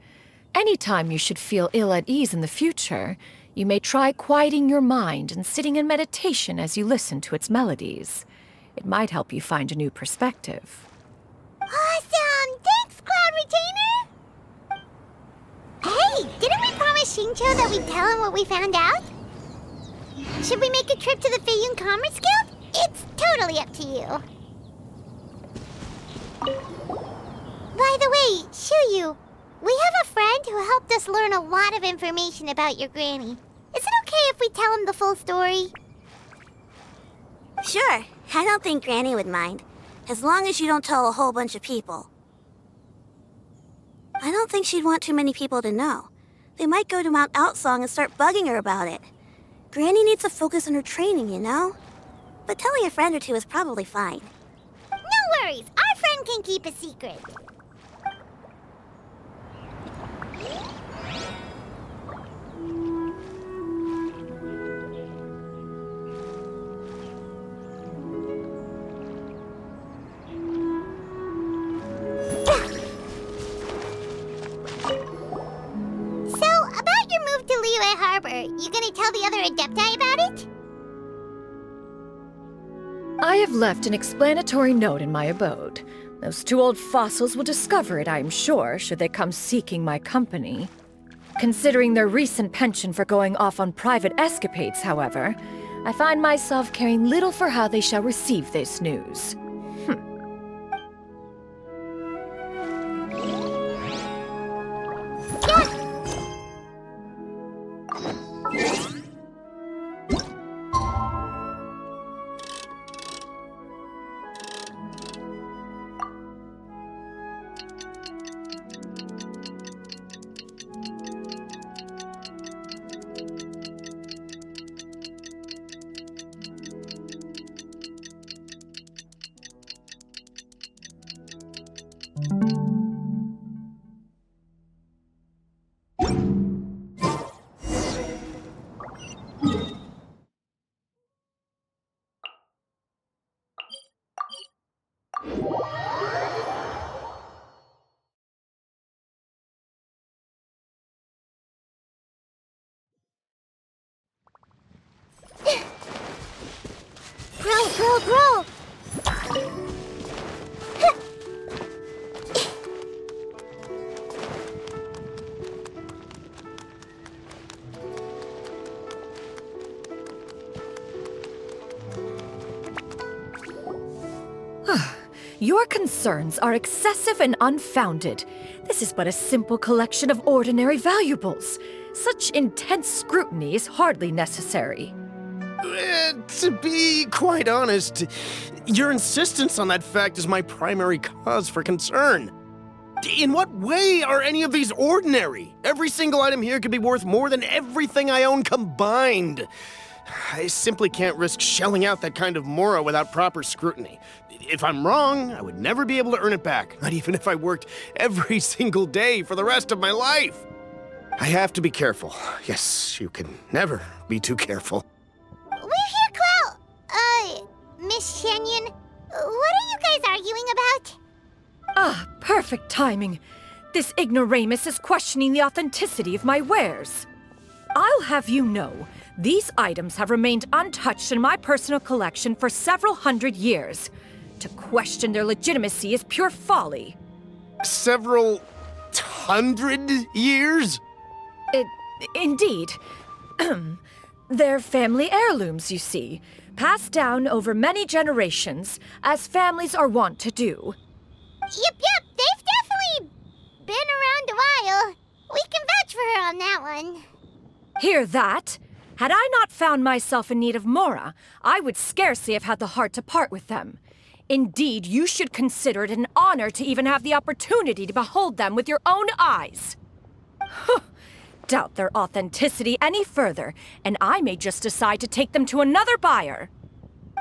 Anytime you should feel ill at ease in the future, you may try quieting your mind and sitting in meditation as you listen to its melodies. It might help you find a new perspective. Awesome! Thanks, Cloud Retainer! Hey, didn't we promise Xingqiu that we'd tell him what we found out? Should we make a trip to the Feiyun Commerce Guild? It's totally up to you. By the way, Xianyun, we have a friend who helped us learn a lot of information about your granny. Is it okay if we tell him the full story? Sure, I don't think Granny would mind. As long as you don't tell a whole bunch of people. I don't think she'd want too many people to know. They might go to Mount Outsong and start bugging her about it. Granny needs to focus on her training, you know? But telling a friend or two is probably fine. No worries, our friend can keep a secret. You gonna tell the other Adepti about it? I have left an explanatory note in my abode. Those 2 old fossils will discover it, I am sure, should they come seeking my company. Considering their recent penchant for going off on private escapades, however, I find myself caring little for how they shall receive this news. Roll! Your concerns are excessive and unfounded. This is but a simple collection of ordinary valuables. Such intense scrutiny is hardly necessary. To be quite honest, your insistence on that fact is my primary cause for concern. In what way are any of these ordinary? Every single item here could be worth more than everything I own combined. I simply can't risk shelling out that kind of mora without proper scrutiny. If I'm wrong, I would never be able to earn it back, not even if I worked every single day for the rest of my life. I have to be careful. Yes, you can never be too careful. We're here, Clow. Miss Xianyun, what are you guys arguing about? Ah, perfect timing. This ignoramus is questioning the authenticity of my wares. I'll have you know, these items have remained untouched in my personal collection for several hundred years. To question their legitimacy is pure folly. Several hundred years? Indeed. They're family heirlooms, you see, passed down over many generations, as families are wont to do. Yep, they've definitely been around a while. We can vouch for her on that one. Hear that? Had I not found myself in need of Mora, I would scarcely have had the heart to part with them. Indeed, you should consider it an honor to even have the opportunity to behold them with your own eyes. Doubt their authenticity any further, and I may just decide to take them to another buyer.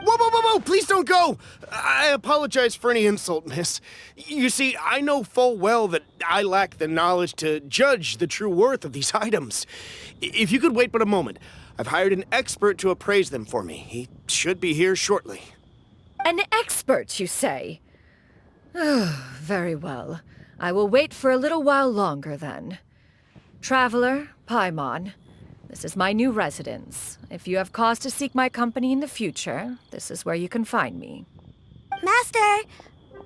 Whoa! Please don't go! I apologize for any insult, miss. You see, I know full well that I lack the knowledge to judge the true worth of these items. If you could wait but a moment, I've hired an expert to appraise them for me. He should be here shortly. An expert, you say? Very well. I will wait for a little while longer, then. Traveler, Paimon, this is my new residence. If you have cause to seek my company in the future, this is where you can find me. Master!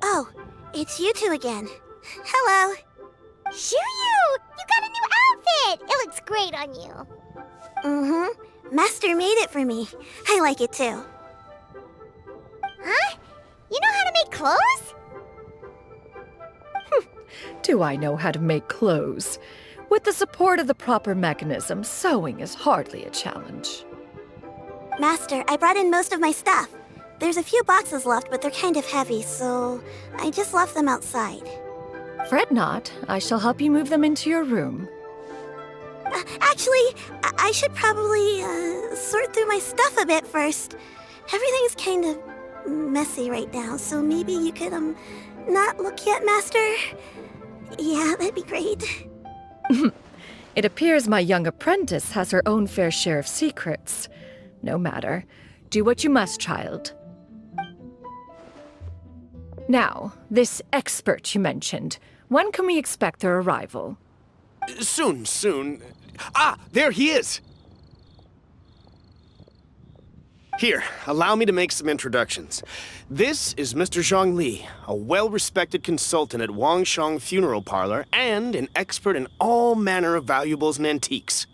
Oh, it's you two again. Hello. Xianyun! You got a new outfit! It looks great on you. Mm-hmm. Master made it for me. I like it too. Huh? You know how to make clothes? Do I know how to make clothes? With the support of the proper mechanism, sewing is hardly a challenge. Master, I brought in most of my stuff. There's a few boxes left, but they're kind of heavy, so I just left them outside. Fret not. I shall help you move them into your room. Actually, I should probably sort through my stuff a bit first. Everything's kind of messy right now, so maybe you could, not look yet, Master? Yeah, that'd be great. It appears my young apprentice has her own fair share of secrets. No matter. Do what you must, child. Now, this expert you mentioned, when can we expect their arrival? Soon. Ah, there he is! Here, allow me to make some introductions. This is Mr. Zhongli, a well-respected consultant at Wangshang Funeral Parlor and an expert in all manner of valuables and antiques.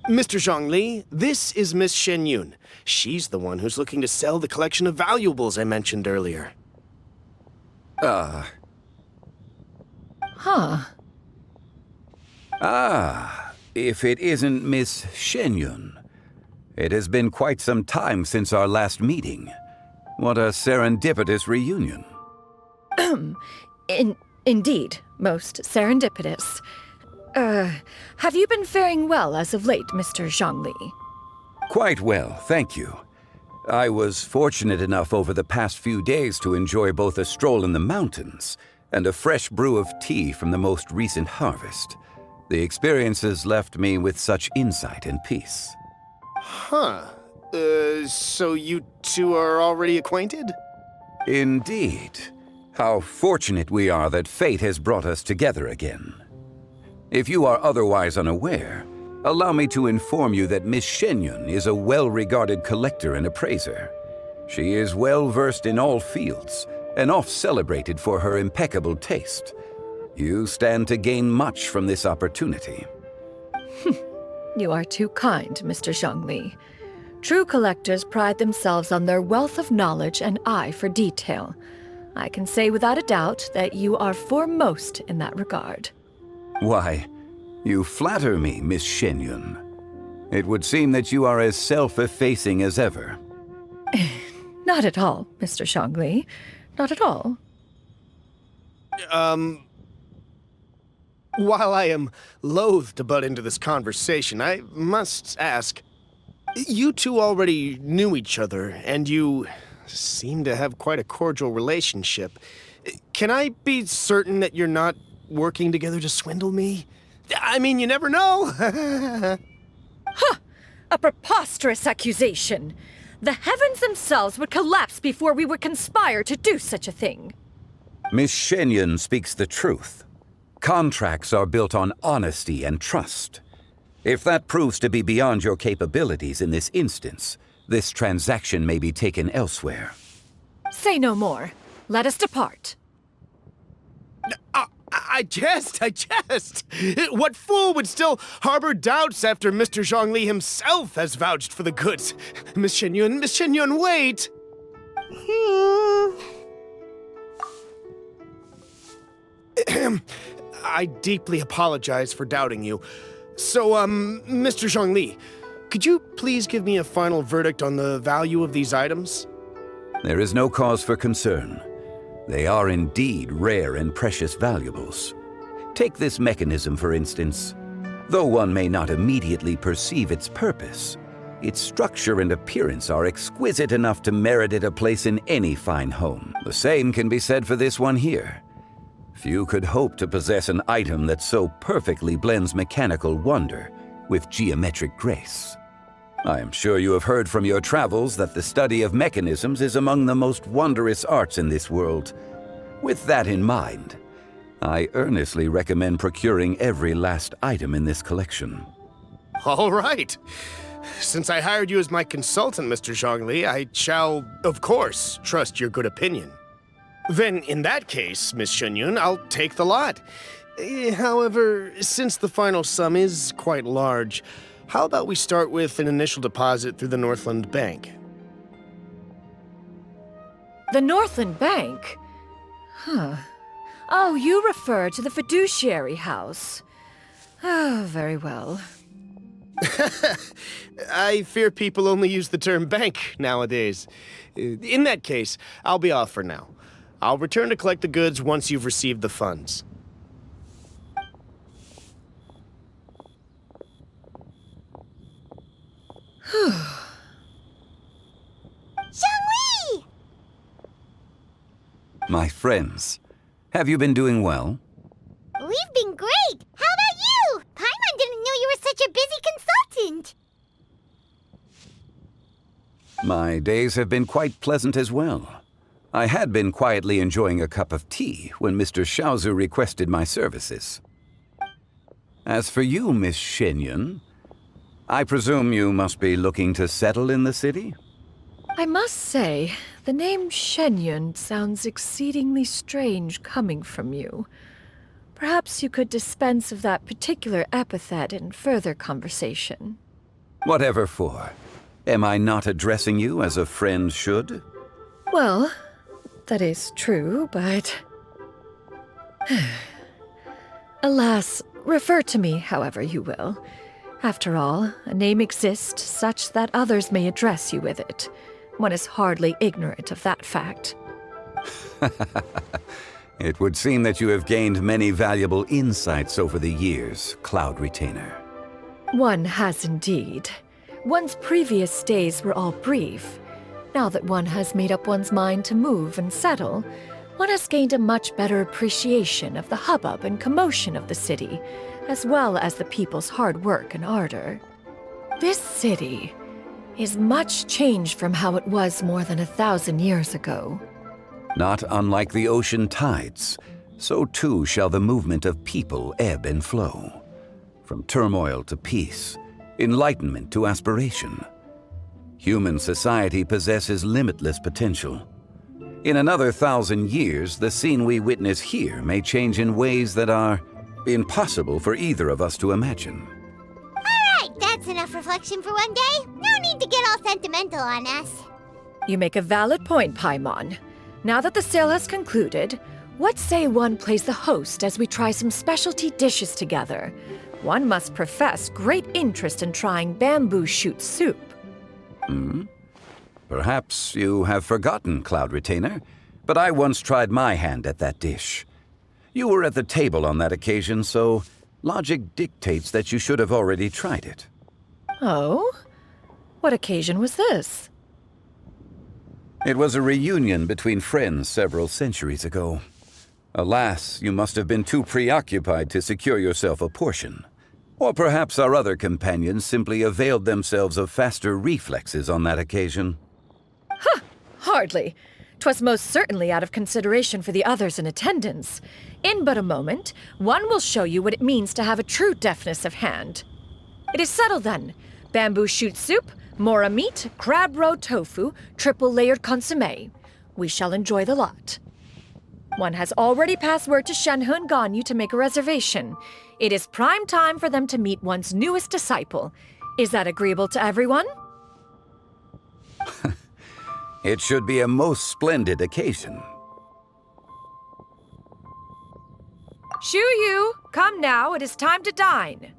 Mr. Zhongli, this is Miss Xianyun. She's the one who's looking to sell the collection of valuables I mentioned earlier. Huh. If it isn't Miss Xianyun. It has been quite some time since our last meeting. What a serendipitous reunion. Indeed, most serendipitous. Have you been faring well as of late, Mr. Zhongli? Quite well, thank you. I was fortunate enough over the past few days to enjoy both a stroll in the mountains and a fresh brew of tea from the most recent harvest. The experiences left me with such insight and peace. Huh. So you two are already acquainted? Indeed. How fortunate we are that fate has brought us together again. If you are otherwise unaware, allow me to inform you that Miss Xianyun is a well-regarded collector and appraiser. She is well-versed in all fields, and oft-celebrated for her impeccable taste. You stand to gain much from this opportunity. You are too kind, Mr. Zhongli. True collectors pride themselves on their wealth of knowledge and eye for detail. I can say without a doubt that you are foremost in that regard. Why, you flatter me, Miss Xianyun. It would seem that you are as self-effacing as ever. Not at all, Mr. Zhongli. Not at all. While I am loath to butt into this conversation, I must ask, you two already knew each other, and you seem to have quite a cordial relationship. Can I be certain that you're not working together to swindle me? I mean, you never know. Huh! A preposterous accusation. The heavens themselves would collapse before we would conspire to do such a thing. Miss Xianyun speaks the truth. Contracts are built on honesty and trust. If that proves to be beyond your capabilities in this instance, this transaction may be taken elsewhere. Say no more. Let us depart. I jest. What fool would still harbor doubts after Mr. Zhongli himself has vouched for the goods? Miss Xianyun, wait! I deeply apologize for doubting you. So, Mr. Zhongli, could you please give me a final verdict on the value of these items? There is no cause for concern. They are indeed rare and precious valuables. Take this mechanism, for instance. Though one may not immediately perceive its purpose, its structure and appearance are exquisite enough to merit it a place in any fine home. The same can be said for this one here. Few could hope to possess an item that so perfectly blends mechanical wonder with geometric grace. I am sure you have heard from your travels that the study of mechanisms is among the most wondrous arts in this world. With that in mind, I earnestly recommend procuring every last item in this collection. All right. Since I hired you as my consultant, Mr. Zhongli, I shall, of course, trust your good opinion. Then, in that case, Miss Xianyun, I'll take the lot. However, since the final sum is quite large, how about we start with an initial deposit through the Northland Bank? The Northland Bank? Huh. Oh, you refer to the fiduciary house. Oh, very well. I fear people only use the term bank nowadays. In that case, I'll be off for now. I'll return to collect the goods once you've received the funds. Zhongli! My friends, have you been doing well? We've been great! How about you? Paimon didn't know you were such a busy consultant! My days have been quite pleasant as well. I had been quietly enjoying a cup of tea when Mr. Xiaozu requested my services. As for you, Miss Xianyun, I presume you must be looking to settle in the city? I must say, the name Xianyun sounds exceedingly strange coming from you. Perhaps you could dispense of that particular epithet in further conversation. Whatever for. Am I not addressing you as a friend should? Well, that is true, but... Alas, refer to me however you will. After all, a name exists such that others may address you with it. One is hardly ignorant of that fact. It would seem that you have gained many valuable insights over the years, Cloud Retainer. One has indeed. One's previous days were all brief. Now that one has made up one's mind to move and settle, one has gained a much better appreciation of the hubbub and commotion of the city, as well as the people's hard work and ardor. This city is much changed from how it was more than 1,000 years ago. Not unlike the ocean tides, so too shall the movement of people ebb and flow. From turmoil to peace, enlightenment to aspiration. Human society possesses limitless potential. In another 1,000 years, the scene we witness here may change in ways that are impossible for either of us to imagine. Alright, that's enough reflection for one day. No need to get all sentimental on us. You make a valid point, Paimon. Now that the sale has concluded, what say one plays the host as we try some specialty dishes together? One must profess great interest in trying bamboo shoot soup. Perhaps you have forgotten, Cloud Retainer, but I once tried my hand at that dish. You were at the table on that occasion, so logic dictates that you should have already tried it. Oh? What occasion was this? It was a reunion between friends several centuries ago. Alas, you must have been too preoccupied to secure yourself a portion. Or perhaps our other companions simply availed themselves of faster reflexes on that occasion. Hardly. 'Twas most certainly out of consideration for the others in attendance. In but a moment, one will show you what it means to have a true deftness of hand. It is settled then. Bamboo shoot soup, mora meat, crab roe tofu, triple-layered consommé. We shall enjoy the lot. One has already passed word to Xianyun and Ganyu to make a reservation. It is prime time for them to meet one's newest disciple. Is that agreeable to everyone? It should be a most splendid occasion. Xianyun, come now, it is time to dine.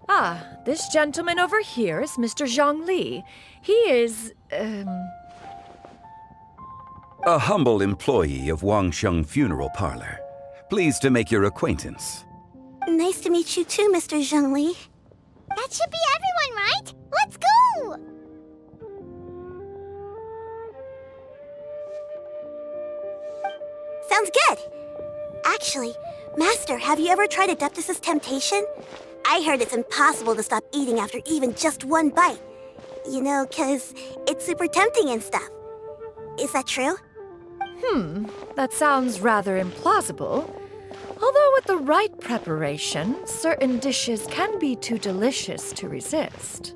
Ah, this gentleman over here is Mr. Zhongli. He is, A humble employee of Wangsheng Funeral Parlor. Pleased to make your acquaintance. Nice to meet you too, Mr. Zhongli. That should be everyone, right? Let's go! Sounds good. Actually, Master, have you ever tried Adeptus' temptation? I heard it's impossible to stop eating after even just one bite. You know, 'cause it's super tempting and stuff. Is that true? That sounds rather implausible. Although with the right preparation, certain dishes can be too delicious to resist.